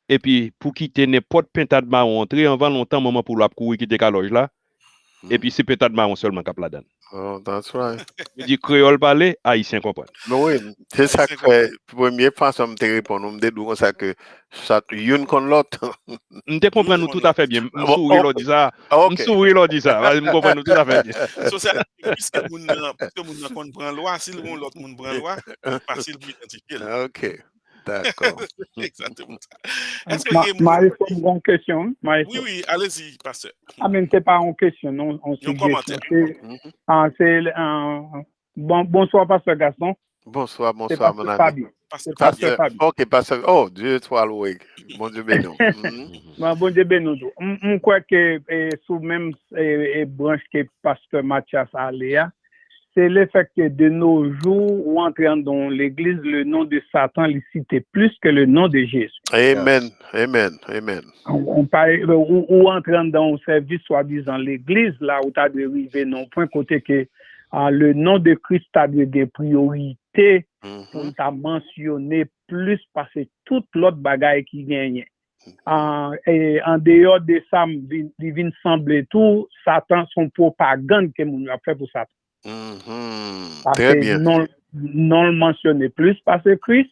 Et puis pour quitter n'importe pentade marron entrer en longtemps moment pour la courir quitter caloge là. Et puis c'est pentade marron seulement cap la donne. Oh, that's right. Il dit créole parler, haïtien comprendre. Mais oui, c'est ça que fait première façon me te répondre, me dit comme ça que ça une contre l'autre. On te comprend nous tout à fait bien. On sourit l'on dit ça. On sourit l'on dit ça. On comprend nous tout à fait bien. Puisque moun comprend loi, si l'autre moun prend loi, facile pour identifier. OK. D'accord. Exactement ça. Est-ce que Marie, une bonne question? Oui, allez-y, pasteur. Ah, mais c'est pas une question, non, un commentaire. Bonsoir, pasteur Gaston. Bonsoir, mon ami. Pasteur Fabi. OK, pasteur. Oh, Dieu soit loué. Bon Dieu béni. Bon Dieu béni. Je crois que sous même branche que pasteur Mathias a allé, c'est le fait que de nos jours, ou entrant dans l'église, le nom de Satan est cité plus que le nom de Jésus. Amen. On parle, ou entrant dans un service, soi-disant l'église, là où tu as dérivé, non, point côté que le nom de Christ a des priorités, on t'a mentionné plus parce que toute l'autre bagaille qui gagne. En dehors de ça, il vient sembler tout, Satan, son propagande que nous a fait pour Satan. Très bien. Non le mentionner plus parce que Christ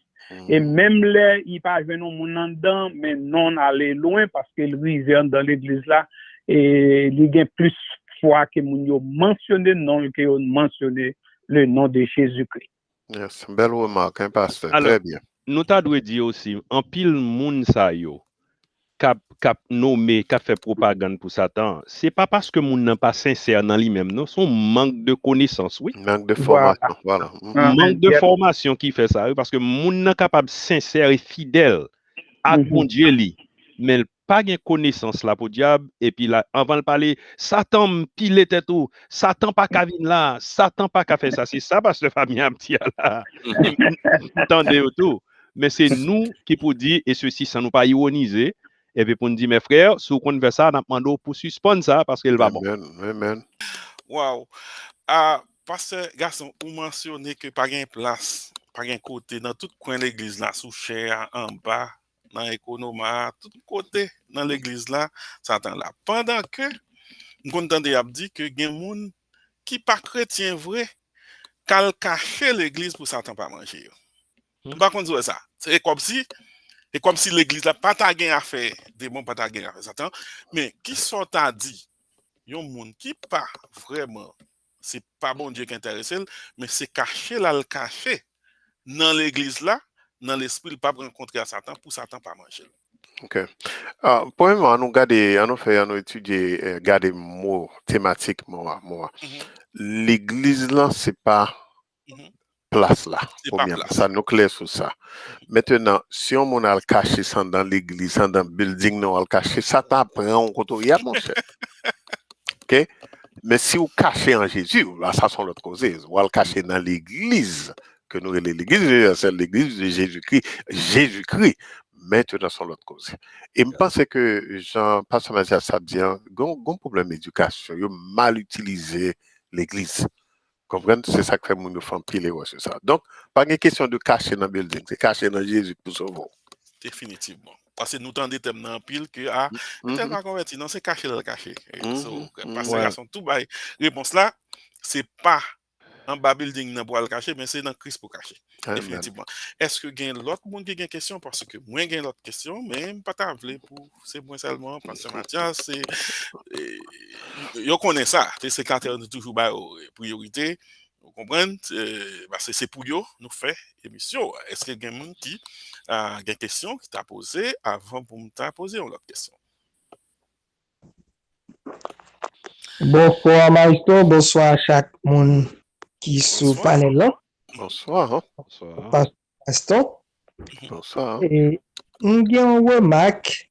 et même là il pas venir mon dedans mais non aller loin parce qu'il vient dans l'église là et il y a plus foi que mon yo mentionné non que on mentionné le nom de Jésus-Christ. Yes, belle remarque, pasteur. Alors, très bien. Nous t'a dû dire aussi en pile moun sa yo cap nommé, cap fait propagande pour Satan, c'est pas parce que moun n'a pas sincère dans lui-même, non, son manque de connaissance, oui. Manque de formation, voilà. Manque de formation qui fait ça, oui, parce que moun n'a capable sincère et fidèle à bon Dieu li, mais pas de connaissance là pour diable et puis là avant de parler Satan pile tête tout Satan pas qu'à venir là Satan pas qu'à faire ça c'est ça parce que famille un petit là attendez tout mais c'est nous qui pour dire et ceci sans nous pas ironiser et puis pour nous dire mes frères si on fait ça on demande pour suspendre ça parce qu'il va bon Amen. Wow. Parce que, garçon, vous mentionnez que pas de place, pas de côté, dans tout coin de l'église là, sous chair, en bas, dans l'économa, tout côté dans l'église là, Satan là. Pendant que, nous entendons dit que il y a des gens qui pas chrétien vrai, qu'elle cache l'église pour Satan pas manger. Par contre, ça. C'est comme si l'église là pas ta gain à faire, démon pas ta gain à faire Satan, mais qui sont à dit, yon moun qui pas vraiment c'est pas bon Dieu qui intéresse mais c'est caché là le caché dans l'église là dans l'esprit pas rencontrer à Satan pour Satan pas manger. OK. Premièrement, nous étudier garder mots thématiques moi. L'église là c'est pas place là. C'est pas place. Ça nous clair sur ça. Maintenant, si on a le caché ça dans l'église, ça dans le building, non, le caché, Satan prend en compte, mon cher. OK? Mais si vous cachez en Jésus, là, ça sont l'autre cause. Vous le cachez dans l'église, que nous l'église, c'est l'église de Jésus-Christ. Jésus-Christ, maintenant, sont l'autre cause. Et je pense que Jean-Pasteur Mathias a dit, il y a un problème d'éducation, il a mal utilisé l'église. Comprenez? C'est ça que fait mon enfant pile sur ça. Donc, pas une question de cacher dans le building, c'est cacher dans Jésus pour sauver. Définitivement. Parce que nous tendons des thèmes dans pile que peut-être pas converti, non, c'est caché dans le caché. Parce que sont tout bail. Réponse là, c'est pas en bas building dans pour le cacher, mais c'est dans Christ pour cacher. Définitivement. Est-ce que gain l'autre monde qui a une question parce que moi gain l'autre question, mais pas t'appeler pour c'est moi seulement parce que Mathias c'est yo connaît ça, c'est quand on toujours ba priorité. Vous comprenez? Parce que c'est pour eux nous fait émission. Est-ce que y a des gens qui a des questions qui t'a posé avant pour me poser une autre question? Bonsoir Maestro, bonsoir à chaque monde qui sous panel là. Bonsoir. Pastor. Bonsoir. Et on a une remarque.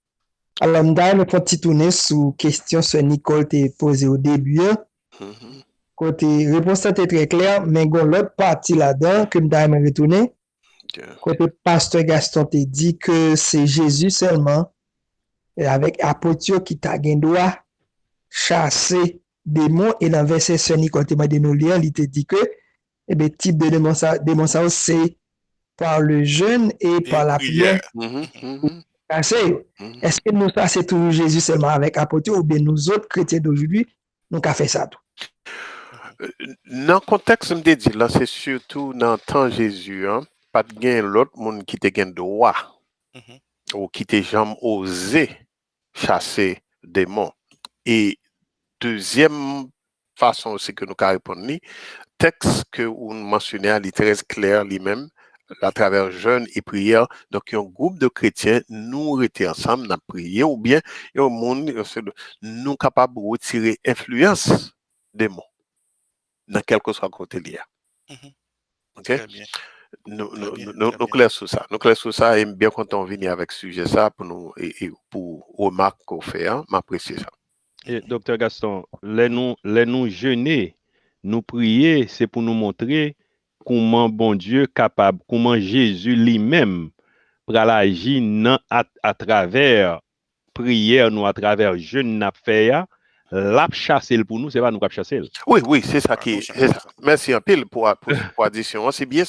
Alors, on a fait petit tourner sur question que Nicole t'a posée au début. Côté réponse était très claire, mais il y a l'autre partie là-dedans que je vais retourner. Côté Pasteur Gaston t'a dit que c'est Jésus seulement, avec apôtre qui t'a droit chasser démons. Et dans le verset Sœur Nicole t'a dit nous lire, il t'a dit que le type de démonstration c'est par le jeûne et par la prière. Est-ce que nous, ça, c'est toujours Jésus seulement avec apôtre ou bien nous autres chrétiens d'aujourd'hui, nous avons fait ça tout? Dans le contexte, je me dis là, c'est surtout dans le temps de Jésus, pas de gain l'autre monde qui te gagne droit ou qui te jamais osé chasser démons. Et deuxième façon aussi que nous avons répondu, texte que vous mentionnez, il est très clair lui-même, à travers jeûne et prière. Donc, il y a un groupe de chrétiens, nous étions ensemble, nous avons prié, ou bien il y a un monde, nous sommes capables de retirer influence des mots dans quel que soit le côté lié. OK? Nous clair sur ça. Nous clair sur ça et bien content de venir avec ce sujet ça pour nous et pour remarque qu'on fait, m'apprécier ça. Et docteur Gaston, les nous jeûner, nous prier, c'est pour nous montrer comment bon Dieu capable, comment Jésus lui-même pour agir à travers prière, nous à travers jeûne n'a fait l'a chasser pour nous, c'est pas nous qui chasser. Oui, c'est ça qui est ça. Merci un pile pour addition. C'est bien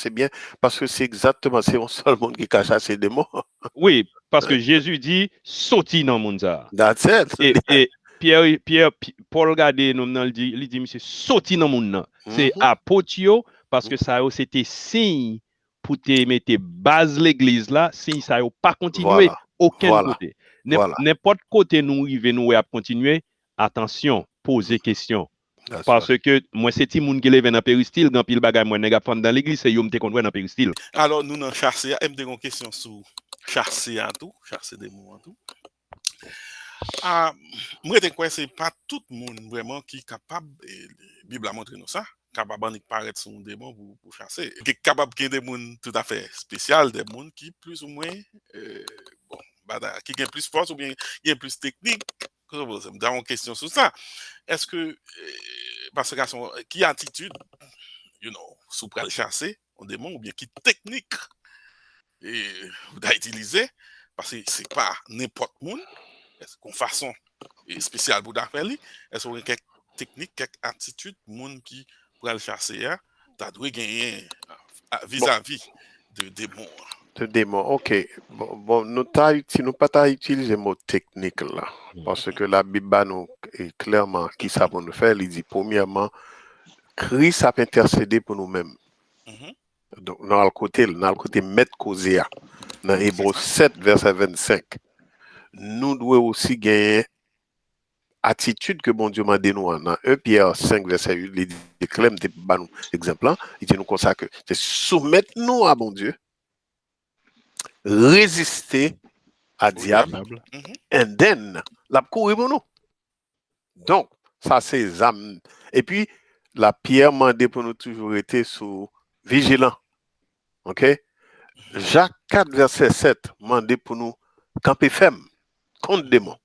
parce que c'est exactement c'est un seul monde qui a chassé des mots. Oui, parce que Jésus dit sorti dans le monde ça. That's it. Et Pierre Paul regardez nous il dit monsieur sorti dans le monde. C'est apôtre parce que ça c'était signe pour te mettre base l'église là, signe ça pas continuer aucun côté. N'importe côté nous arriver nous à continuer. Attention, poser question. Parce que moi, c'est tout le monde qui lève dans le péristyle, quand il bagaille moi, nèg dans l'église, c'est yo m'te conduit dans le péristyle. Alors, nous, dans chasser, m'te une question sur chasser à tout, chasser des mots en tout. Moi, je crois que ce n'est pas tout le monde vraiment qui est capable, la Bible a montré nous ça, capable de paraître son démon pour chasser. Qui est capable de des gens tout à fait spéciaux, des gens qui plus ou moins, qui gagne plus force ou bien qui gagne plus technique. Dans une question sur ça. Est-ce que, parce que, qui attitude, sous le chasser, on démon, ou bien qui technique, et vous avez utilisé, parce que c'est pas n'importe monde, est-ce qu'on façon spéciale pour faire est-ce qu'on a quelques techniques, quelques attitudes, monde qui pour le chasser, tu dois gagner vis-à-vis de démons. De démons, ok. Bon, nous pas utiliser le mot technique là, parce que la Bible nous est clairement qui ça pour nous faire. Il dit premièrement, Christ a intercédé pour nous-mêmes. Donc dans le côté mettre causé dans Hébreux 7 verset 25, nous devons aussi gagner attitude que bon Dieu m'a donné nous dans 1 Pierre 5 verset 8, il dit Clem des exemple, il dit nous comme ça que c'est soumettre nous à bon Dieu, résister à diable, and then la courir pour nous. Donc ça c'est âme. Et puis la Pierre m'a dit pour nous toujours être sous vigilant. OK? Jacques 4 verset 7 m'a dit pour nous camper ferme contre démons.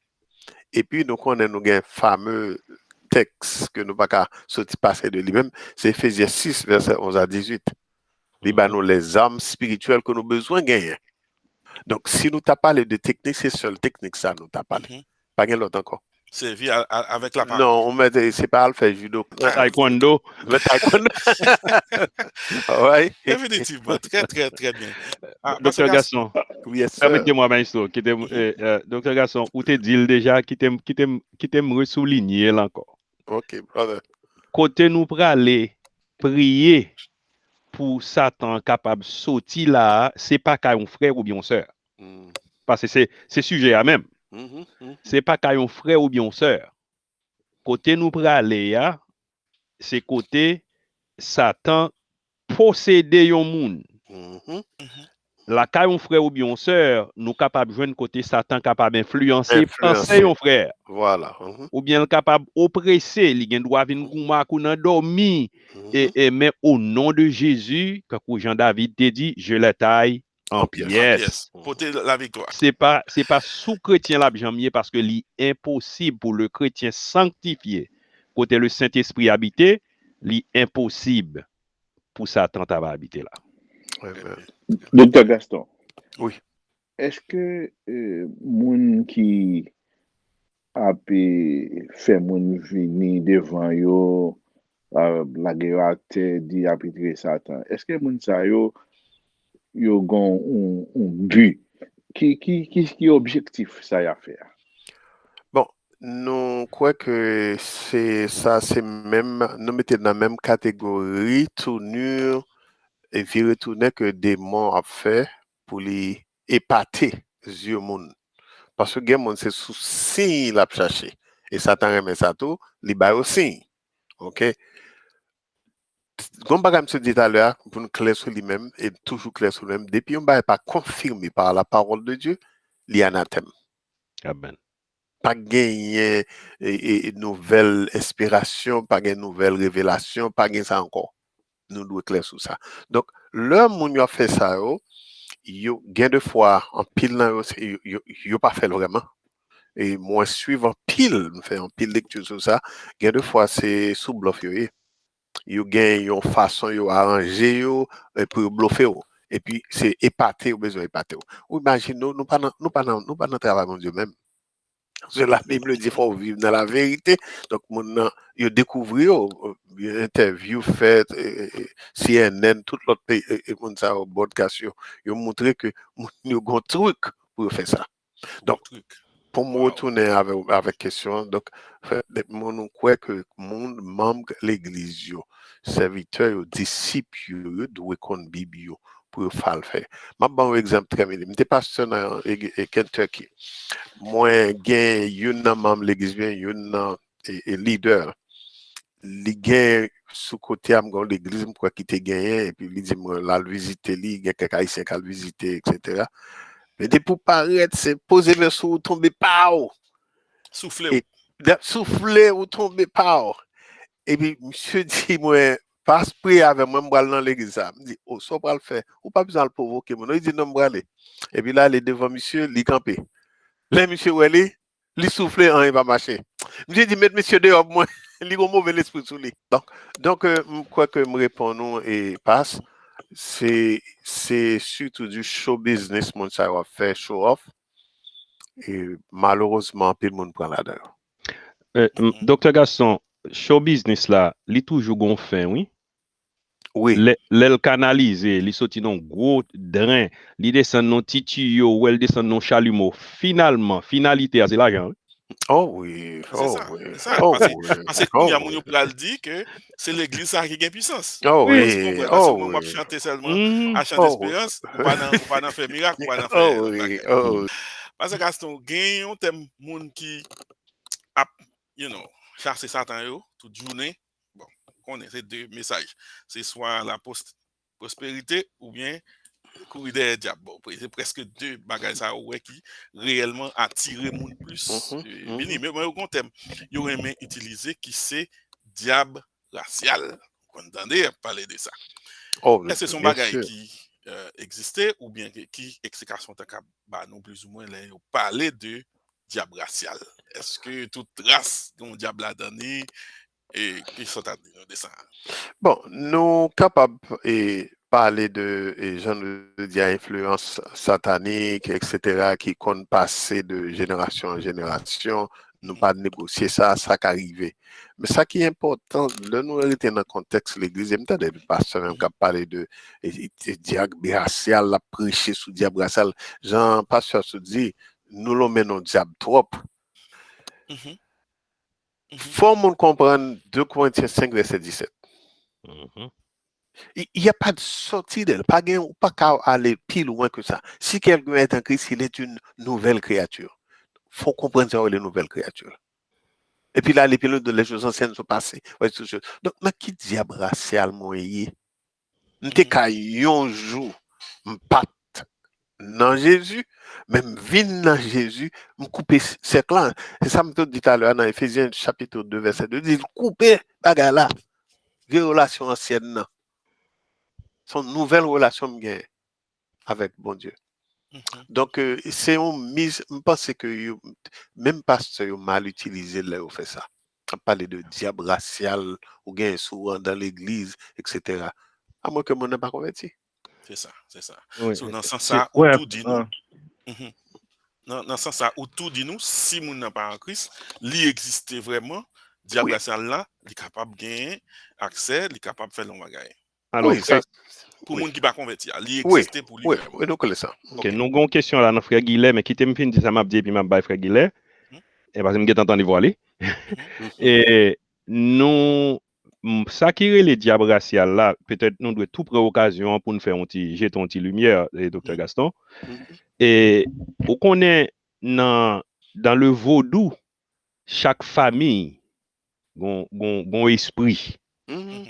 Et puis, nous connaissons un fameux texte que nous ne pouvons pas sortir passer de lui-même, c'est Ephésiens 6, verset 11 à 18. Il y a les armes spirituelles que nous avons besoin de gagner. Donc, si nous t'as parlé de technique, c'est seule technique ça, nous t'as parlé. Pas rien d'autre encore. C'est avec la parole. Non, c'est pas à le faire judo. Taekwondo. Le taekwondo. Oui. Définitivement, très, très, très bien. Docteur Gasson. Yes, permettez-moi, Maestro, Docteur Gasson, où te dit déjà qui t'aime ressouligner là encore. Ok, brother. Côté nous pour aller prier pour Satan capable de sortir là, c'est pas qu'un frère ou bien sœur. Parce que c'est sujet à même. C'est pas qu'un frère ou bien sœur. Côté nous pour aller, c'est côté Satan posséder un monde. La caille frère ou bien sœur, nous capable joindre côté Satan capable influencer un frère. Voilà. Ou bien capable oppresser, il gagne droit venir gouma ou nan dormi et mais au nom de Jésus, que Jean David te dit, je le taille en pièces. Porter la victoire. C'est pas sous chrétien la jambier parce que c'est impossible pour le chrétien sanctifié côté le Saint-Esprit habité, c'est impossible pour Satan va habiter là. Docteur Gaston. Oui. Est-ce que moun qui a fait moun venir devant yo la guerre dit arbitre Satan? Est-ce que moun sa yo gon un but qui objectif ça y a faire? Bon, nous croyons que c'est même nous mettons dans la même catégorie tournure et puis retourner que démon a fait pour les épater yeux moun. Parce que gen moun c'est sous signe l'a chercher et Satan remet ça tout, li ba au signe. OK? Comme bagam se dit tout à l'heure pour nous clair sur lui-même et toujours clair sur lui-même depuis on ba pas confirmé par la parole de Dieu, li anathème. Amen. Pas gagner nouvelle inspiration, pas gagner nouvelle révélation, pas gagner ça encore. Nous devons être clairs sur ça. Donc, l'homme moun a fait ça, yo gain de fois en pile yo pas fait vraiment. Et moi suivre en pile, faire en pile lecture sur ça, gain de fois c'est sous bluff yo gain yon façon yo arranger yo pour bluffer yo. Et puis c'est épater ou besoin épater. Ou imagine nous pas dans travail mon Dieu même. La Bible dit faut vivre dans la vérité. Donc maintenant yo découvrir une interview faite CNN tout l'autre pays et mon ça au podcast yo montrer que yo gon truc pour faire ça. Donc pour me retourner avec question donc nous croit que monde membre l'église yo serviteur yo disciple yo doit connaître Bible pour faire le faire. M'a bon exemple très bien. M'étais pasteur dans Kentucky. Moi gain une membre l'église bien une leader. Li gain sous côté am gon l'église me croit qui te gagné et puis il dit moi la visiter li gain quelqu'un haïtien qui visiter etc. Mais de pour paraître c'est poser le sous tomber pas souffler ou tomber pas. Et puis monsieur dit moi passe prier avec moi m'bral dans l'église ça me dit oh ça pas le faire ou pas besoin le provoquer moi il dit non m'bral et puis là il est devant monsieur li camper Les monsieur Welly, li souffler, il va marcher. J'ai dit, mettre monsieur dehors, moi, il a un mauvais esprit sous lui. Donc, quoi que me répondons et passe, c'est surtout du show business, mon ça va faire show off. Et malheureusement, tout le monde prend là-dedans. Docteur Gaston, show business là, il toujours gonfin, oui? Oui. L'elle canalisé, il sorti dans gros drain, il descend dans petit tuyau, ou elle descend dans chalumeau. Finalement, finalité, c'est l'argent. Oh oui, C'est ça. oui, C'est ça. oh Parce oui, que il y a mon pral dit que c'est l'église qui a puissance. oh Oui. oui, Parce que oh moi, je oui, chante seulement à chanter oh oui, espérance, ou pas dans faire miracle, ou pas dans oh faire oui, bagaille. oh oui. Parce que Gaston, gagne un thème moun qui a, chasse Satan yo, toute journée. Bon, on a ces deux messages. C'est soit la prospérité ou bien courir derrière diable. Bon, c'est presque deux bagages ça ouais qui réellement attirent moun plus. Béni, mais moi au thème, il aurait aimé utiliser qui c'est diable racial. Vous entendez parler de ça. Oh, Est-ce que son bien bagage sûr. qui existait ou bien qui explication non plus ou moins là parler de diable racial. Est-ce que toute race dont diable a donné et qui sont à dire de ça? Bon, nous capables et parler de gens de dire influence satanique, etc., qui comptent passer de génération en génération, nous pas négocier ça, ça qui arrive. Mais ça qui est important, de nous rester dans le contexte de l'église, il y a des pasteurs même qui parlent de diable racial, la prêcher sous diable racial. Jean pasteur se dit, nous le menons diable trop. Faut qu'on comprenne 2 Corinthiens 5, verset 17. Il n'y a pas de sortie d'elle, pas qu'à aller plus loin que ça. Si quelqu'un est en Christ, il est une nouvelle créature. Il faut comprendre ça, les nouvelles créatures. Et puis là, les pilotes de les choses anciennes sont passées. Donc, mais qui diable racial, moi, y est? Qu'à un jour, pas dans Jésus, même vine dans Jésus, me couper ces clans. C'est ça que je dit tout à l'heure dans Ephésiens chapitre 2, verset 2, dit couper bagarre là, des relations anciennes. Son nouvelle relation avec bon Dieu. Donc, c'est une mise, je pense que même pasteur mal utilisé là, on fait ça. On parle de diable racial, ou bien souvent dans l'église, etc. À moins que mon n'a pas converti. C'est ça, c'est ça. Oui. So, dans ce sens ça, où tout dit nous, dans ce sens ça, où tout dit nous, si moun n'a pas en Christ, li existe vraiment, diable racial là, il est capable de gagner accès, il est capable de faire le bagage. Alors, oui, ça, pour moun qui pas converti, il existe pour lui. Oui, nous connaissons ça. Ok, nous avons une question là, dans frère Guillet, mais qui t'aime fin de ça m'a dit, puis m'a bail frère Guillet. Et parce que je entendu voir et nous, ça qui est les diables racial là, peut-être nous devons tout prendre occasion pour nous faire jeter un petit lumière, docteur Gaston. Et on connaît dans le vaudou, chaque famille a esprit.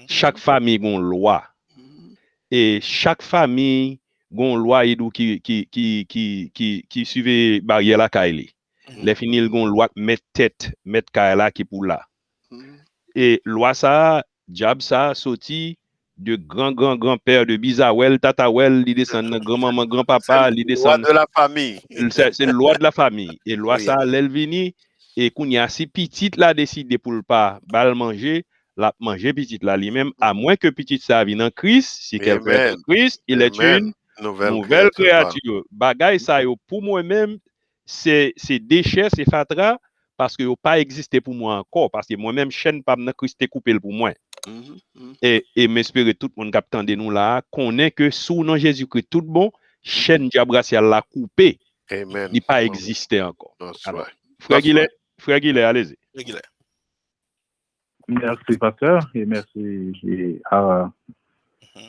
Chaque famille a une loi. Et chaque famille a une loi qui suivait barrière la Kaili. Les finis ont une loi mettre tête, mettre Kaila qui pour là. Et loi ça, diable ça sorti de grand-père de Bizawel, Tatawel, il descend grand-maman, grand-papa, il descend. C'est loi de la famille. C'est loi de la famille. Et loi ça, l'elvini, et qu'on y a si petite là décidé pour le pas bal manger, la manger petite là lui-même, à moins que petite ça vienne en Christ, si quelqu'un est en Christ, il est une nouvelle créature. Bagay ça yo pour moi-même, c'est déchets, c'est fatra, parce que yo pas existé pour moi encore, parce que moi-même chaîne pas dans Christ est coupé pour moi. Et m'espérer tout le monde qui attend de nous là, connaît que sous nom Jésus-Christ tout bon, chaîne diable racial la coupé. Amen. Il pas existé encore. Alors, frère Guillet, allez-y. Merci, pasteur, et merci à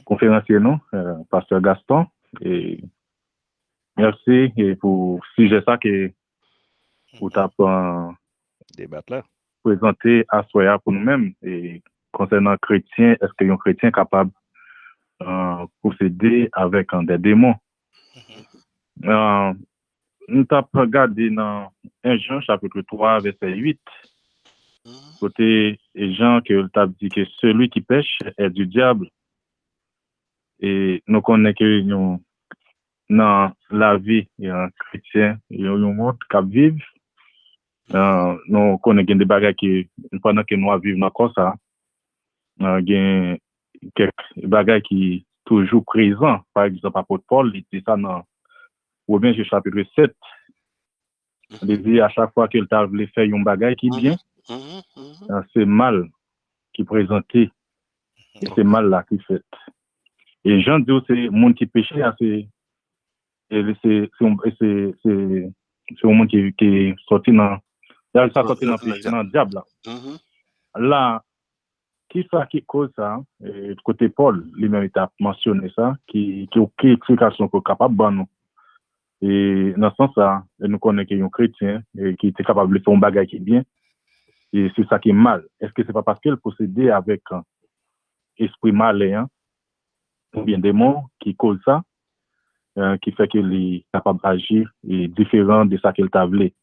conférencier nous, pasteur Gaston, et merci pour sujet ça que vous avez débattre là. Présenté à Soya pour nous-mêmes, et concernant chrétien, est-ce qu'un chrétien est capable de procéder avec des démons? Nous avons regardé dans 1 Jean chapitre 3, verset 8. Côté Jean qui t'a dit que celui qui pêche est du diable. Et nous connaissons que dans la vie chrétien, il y a un monde qui vit. Nous connaissons des bagages qui, pendant que nous vivons dans comme ça, il y a quelques bagages qui sont toujours présents. Par exemple, apôtre Paul, il dit ça dans Romains chapitre 7. Il dit à chaque fois qu'il t'a voulu faire un bagage qui est bien, c'est mal qui est présenté. Et c'est mal là qui fait. Et Jean dit c'est le monde qui péché, c'est un monde qui est sorti dans le diable là. Là, qui ça qui cause ça? Et côté Paul, lui-même il a mentionné ça, qui aucune explication pour capable de nous. Et dans ce sens-là, nous connaissons un chrétien qui était capable de faire un bagage qui est bien. Et c'est ça qui est mal. Est-ce que c'est pas parce qu'elle possédait avec un esprit malin, ou bien démon qui cause ça, qui fait qu'il est capable d'agir et différent de ça qu'il t'a voulu.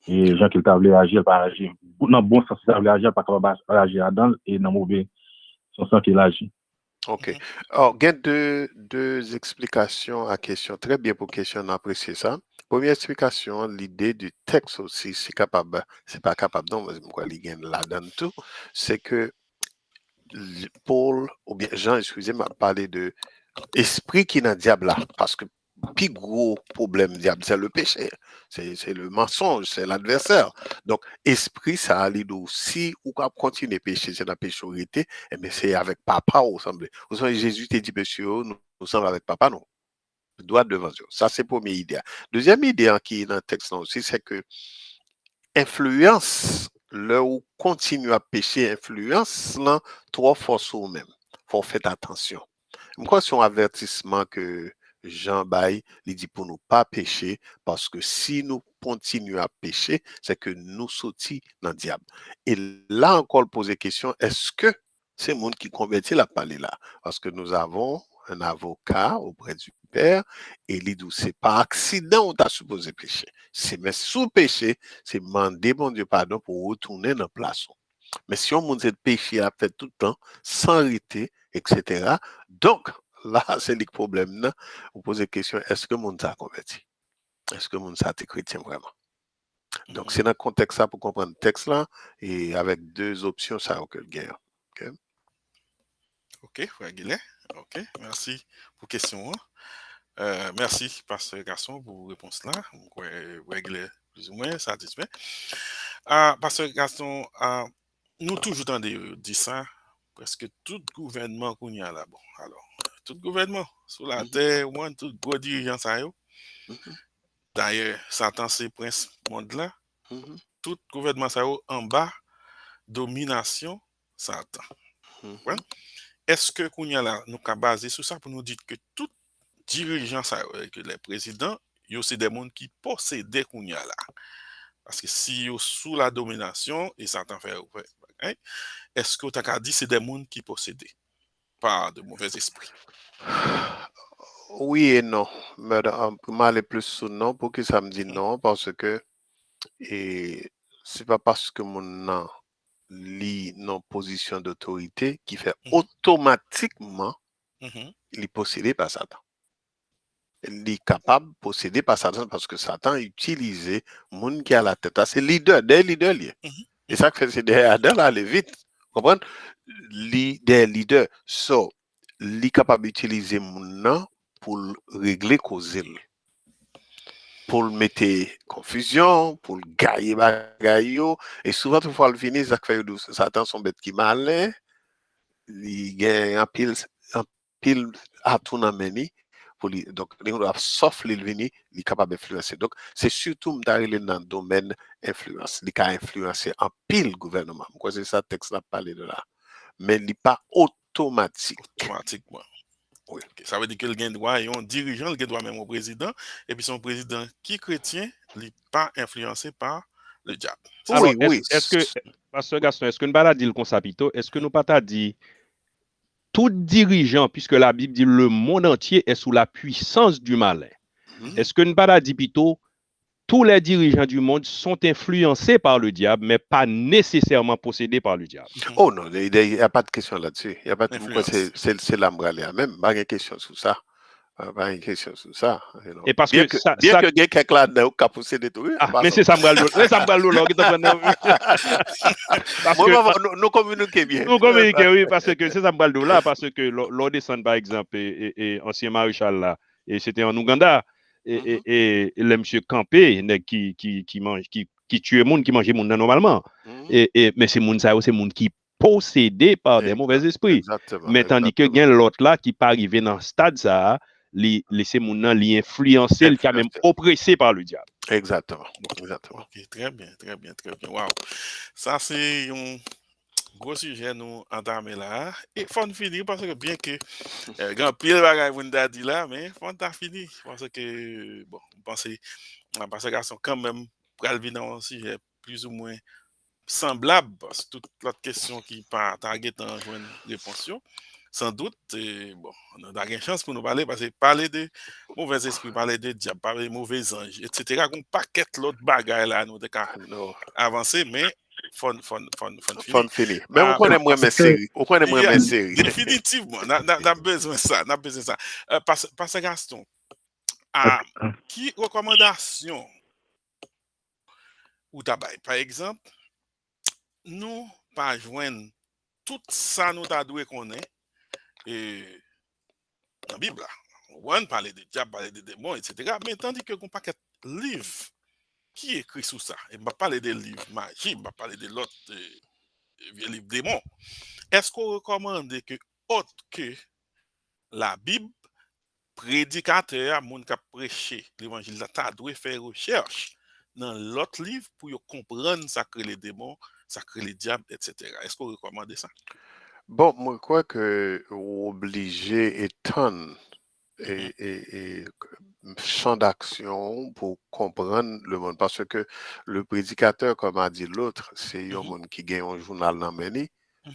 Et les gens qui t'a voulu agir, pas agir. Dans le bon sens, il t'a voulu agir, pas capable d'agir dedans, et dans le mauvais sens qu'il agit. OK. Alors, il y a deux explications à la question. Très bien pour question, on apprécie ça. Première explication, l'idée du texte aussi, c'est pas capable, non, il y a là-dedans tout, c'est que Paul, ou bien Jean, excusez-moi, parler de esprit qui est dans le diable là, parce que le plus gros problème diable, c'est le péché, c'est le mensonge, c'est l'adversaire. Donc, esprit, ça allie aussi, ou quand continuer à pécher, c'est la péchorité, mais c'est avec papa, vous semblez. Vous savez, Jésus t'a dit, monsieur, nous sommes avec papa, non? Doit devant Dieu. Ça, c'est la première idée. Deuxième idée qui est dans le texte là aussi, c'est que influence, là où continue à pécher, influence, là, trois fois sur vous-même. Faut faire attention. Moi, c'est un avertissement que Jean Baye, il dit pour nous pas pécher, parce que si nous continuons à pécher, c'est que nous sortis dans le diable. Et là encore, poser question, est-ce que c'est le monde qui convertit la parler là? Parce que nous avons un avocat auprès du Père, et il dit, c'est pas accident où tu as supposé pécher. C'est mais sous péché, c'est demander mon Dieu pardon pour retourner dans la place. Mais si on monde de péché à fait tout le temps, sans arrêter, etc. Donc, là, c'est le problème. Là. Vous posez la question, est-ce que monde a converti? Est-ce que monde a été chrétien vraiment? Donc, c'est dans le contexte ça pour comprendre le texte là, et avec deux options, ça a que le guerre. OK, frère Guillet. OK, merci pour la question. Merci, pasteur Garçon, pour la réponse là. Frère Guillet, plus ou moins satisfait. Pasteur Garçon, nous toujours entendons dire ça, presque tout gouvernement qu'on y a là. Bon, alors, tout gouvernement sur la terre, tout gros dirigeant ça yo. D'ailleurs, Satan c'est prince monde là. Tout gouvernement ça yo en bas, domination Satan. Est-ce que qu'on y a là, nous avons basé sur ça pour nous dire que tout dirigeant, que les présidents, il y a aussi des gens qui possédent qu'on y a là. Parce que si vous sous la domination, et Satan fait, est-ce que tu as dit que c'est des gens qui possèdent, pas de mauvais esprits? Oui et non. Mais pour m'aller plus sur non, pour que ça me dit non, parce que c'est pas parce que mon lit non position d'autorité qui fait automatiquement il est possédé par Satan. Il est capable de posséder par Satan parce que Satan utilise monde qui a la tête. C'est leader, des leaders liés. Et ça fait c'est derrière là, aller vite. Comprendre? Des leaders. So, il est capable d'utiliser mon pour régler cause, pour mettre confusion, pour gagner bagaille. Et souvent, tout fois le finir, ça fait Satan son bête qui malin, il gagne un pile à tout dans meni. Donc, sauf les venir, il est capable d'influencer. Donc, c'est surtout dans le domaine influence. Il a influencé un pile gouvernement. C'est ça, texte là, parler de là. Mais il n'est pas automatique. Automatiquement. Oui. Okay. Ça veut dire que le droit et un dirigeant, le droit même au président, et puis son président qui est chrétien, il n'est pas influencé par le diable. Alors, oui. Est-ce que, Pasteur Gaston, est-ce que nous ne pas dit le consapito, est-ce que nous pas dit tout dirigeant, puisque la Bible dit le monde entier est sous la puissance du malin. Est-ce que nous ne pas dit plutôt tous les dirigeants du monde sont influencés par le diable, mais pas nécessairement possédés par le diable? Oh non, il n'y a pas de question là-dessus. Il y a pas de c'est l'ambralé même, pas de question sur ça. Pas une question sur ça. Et parce bien que que il y a quelques là-dedans qui a possédé tout. Mais c'est ça, moi, nous communiquons bien. Nous communiquons, oui, parce que c'est ça, là, parce que l'on descend, par exemple, et ancien maréchal là, et c'était en Ouganda, et le monsieur Campé, qui mange, qui tue le monde, qui mange le monde normalement. Mais c'est monde ça, c'est monde qui possédé par des mauvais esprits. Exactement. Mais tandis que gain l'autre là qui pas arrivé dans le stade ça, laisser mon nan li influencer, le quand même oppressé par le diable. Exactement. Ok, très bien. Wow. Ça, c'est un gros sujet nous entamé là. Et faut finir parce que bien que grand pile bagaille vous nous dit là, mais faut finir parce que bon, parce que garçon quand même pour venir dans un sujet plus ou moins semblable parce que toute l'autre question qui pas target en joindre réponse sans doute bon on a une chance pour nous parler parce que parler de mauvais esprits, parler de diable, parler de mauvais anges, etc. un paquet l'autre bagaille là nous de avancer mais fun fini. Mais on connaît moins mes séries. Définitivement, on a besoin de ça, parce que Gaston, qui recommandation ou tabac, par exemple, nous pas joindre tout ça nous t'a doué qu'on est et dans la Bible là. On parle de diable, parler de démons, etc. Mais tandis que qu'on paquet livre qui écrit sur ça, et pas parler des livres magie, pas parler de l'autre vieux livre démons. Est-ce qu'on recommande que autre que la Bible, prédicateur, moun qui prêché l'évangile, là, doit faire recherche dans l'autre livre pour comprendre ça que les démons, ça que les diables, etc. Est-ce qu'on recommande ça? Bon, moi, je crois que obligé étonne et champ d'action pour comprendre le monde. Parce que le prédicateur, comme a dit l'autre, c'est un monde qui gagne un journal dans la main,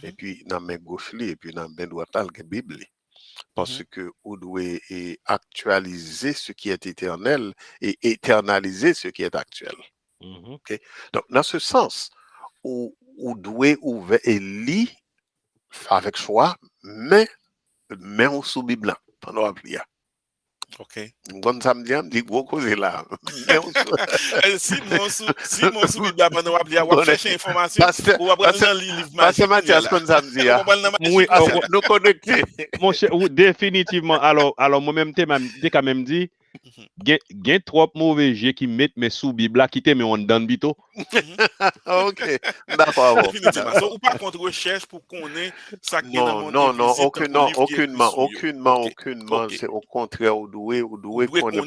et puis dans la main gauche, et puis dans la main droite, la Bible. Parce que vous devez actualiser ce qui est éternel et éternaliser ce qui est actuel. Okay? Donc, dans ce sens, vous devez ouvrir et lire avec choix, mais on sous Bible pendant la prière. OK. Bon samedi, on dit gros cause là. Si mon sous Bible pendant la prière, on va chercher information, on va prendre dans le livre magique. C'est Mathias comme samedi. Oui, nous connecter. Mon cher, définitivement. Alors moi-même, t'es quand même dit, gain trop mauvais jeu qui mettent mes sous Bible qui te met en dans bito. OK. D'accord. Définitivement. So, ou pas contre recherche pour qu'on ait ça qui est dans mon non, aucunement. C'est au contraire, ou doué connaître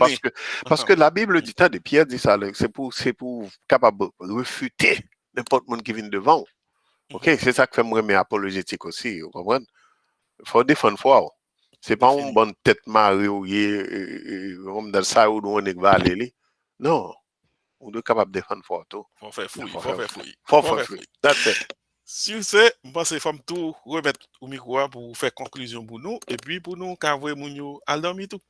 parce que la Bible dit ça, Pierre dit ça, c'est pour capable refuter n'importe monde qui vient devant. OK, c'est ça que fait moi mes apologétique aussi, vous comprenez? Faut défendre foi. C'est pas une bonne tête marée ou comme dans ça où on est va aller. Non. On doit capable de défendre fort tout. Faut faire fouille. That's it. Sur ce, je pense qu'il faut tout remettre au micro pour faire conclusion pour nous et puis pour nous qu'avoir moun à dormir tout.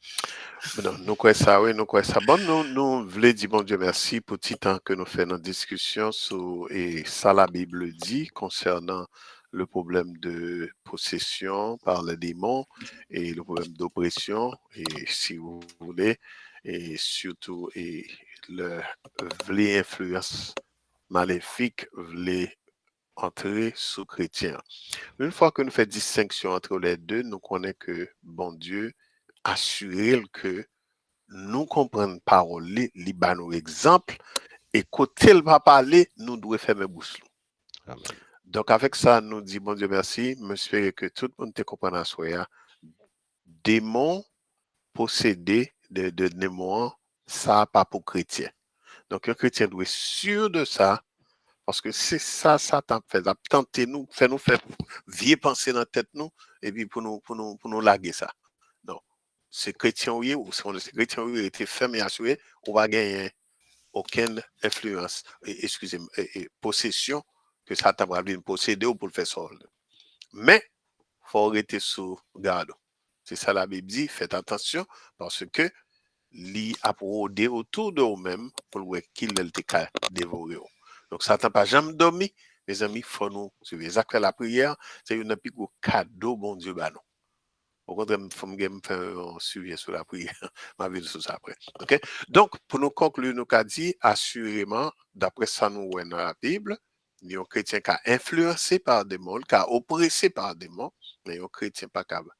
Non, nous croyons ça, oui, nous croyons ça. Bon, nous voulons dire bon Dieu merci pour tout temps que nous faisons notre discussion sur et ça la Bible dit concernant le problème de possession par les démons et le problème d'oppression et si vous voulez et surtout et le vraie influence maléfique voulait entrer sous chrétien. Une fois que nous faisons distinction entre les deux, nous connaissons que bon Dieu assurer que nous comprenons parole, li ba nous exemple et côté il va parler, nous devons fermer bouche. Donc avec ça, nous dit bon Dieu merci, j'espère que tout le monde te comprend à soi. Démons possédés de démons, ça pas pour chrétien. Donc un chrétien doit être sûr de ça. Parce que c'est ça, Satan fait tenter nous, fait vieilles pensées dans la tête nous, et puis pour nous larguer ça. Non. C'est chrétien ou si on est chrétien ou était fermé à assuré, on va gagner aucune influence, excusez-moi, possession que Satan va venir posséder ou pour le faire solde. Mais, faut arrêter sous garde. C'est ça la Bible dit, faites attention, parce que li a rôdé autour de vous-même pour voir qu'il est dévoré. Donc, Satan n'a pas jamais dormi. Mes amis, il faut nous suivre. Exactement la prière, c'est un plus gros cadeau, bon Dieu, bah non. Au contraire, il faut me faire un suivi sur la prière. Ma vie sur ça après. OK? Donc, pour nous conclure, nous avons dit, assurément, d'après ça, nous voyons dans la Bible, il y a un chrétien qui a influencé par des mondes, qui a oppressé par des mondes, mais il y a un chrétien pas capable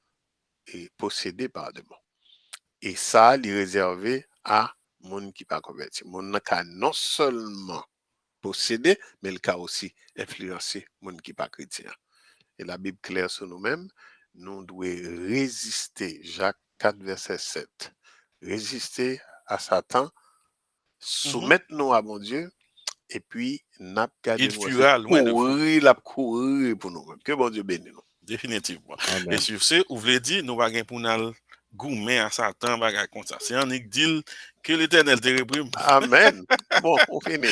et possédé par des mondes. Et ça, il est réservé à monde qui pas converti. Monde qui a non seulement possédé, mais le cas aussi influencé monde qui pas chrétien. Et la Bible claire sur nous-mêmes, nous devons résister, Jacques 4, verset 7, résister à Satan, soumettre-nous à mon Dieu, et puis, n'a pas Il fuira loin de vous. La courir pour nous. Que bon Dieu bénisse nous. Définitivement. Amen. Et sur ce, vous voulez dire, nous allons pour nous gourmet à Satan, bagage comme ça. C'est un dit que l'Éternel te réprime. Amen. Bon, on finit.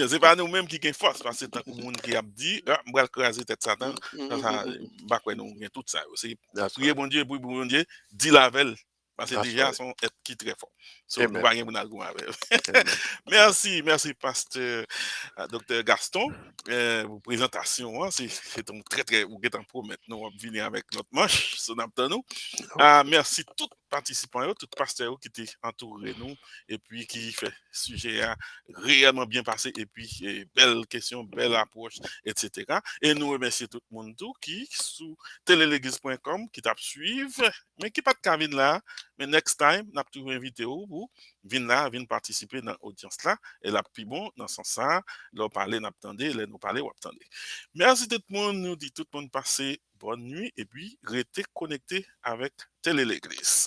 C'est pas nous-mêmes qui avons force, parce que c'est un monde qui a dit, ah, je vais craser tête Satan, ça, nous avons tout ça. C'est prier bon Dieu, bon Dieu, dit la veille. Parce que déjà, son être qui très fort. So, nous allons merci, pasteur Dr. Gaston. Vos présentations, c'est un très, vous êtes en promettre, nous allons venir avec notre manche, son nous. Merci tous les participants, tous les pasteurs qui étaient entourés nous, et puis qui fait sujet réellement bien passé, et puis belle question, belle approche, etc. Et nous remercions tout le monde qui, sous téléléglise.com, qui t'a suivre, mais qui pas de cabine là, mais next time, nous avons toujours invité pour venir là, venir participer dans l'audience là, et là, puis bon, dans ce sens, leur parler, nous parler, ou attendez. Merci tout le monde, nous dit tout le monde passer bonne nuit, et puis restez connectés avec Télé l'Église.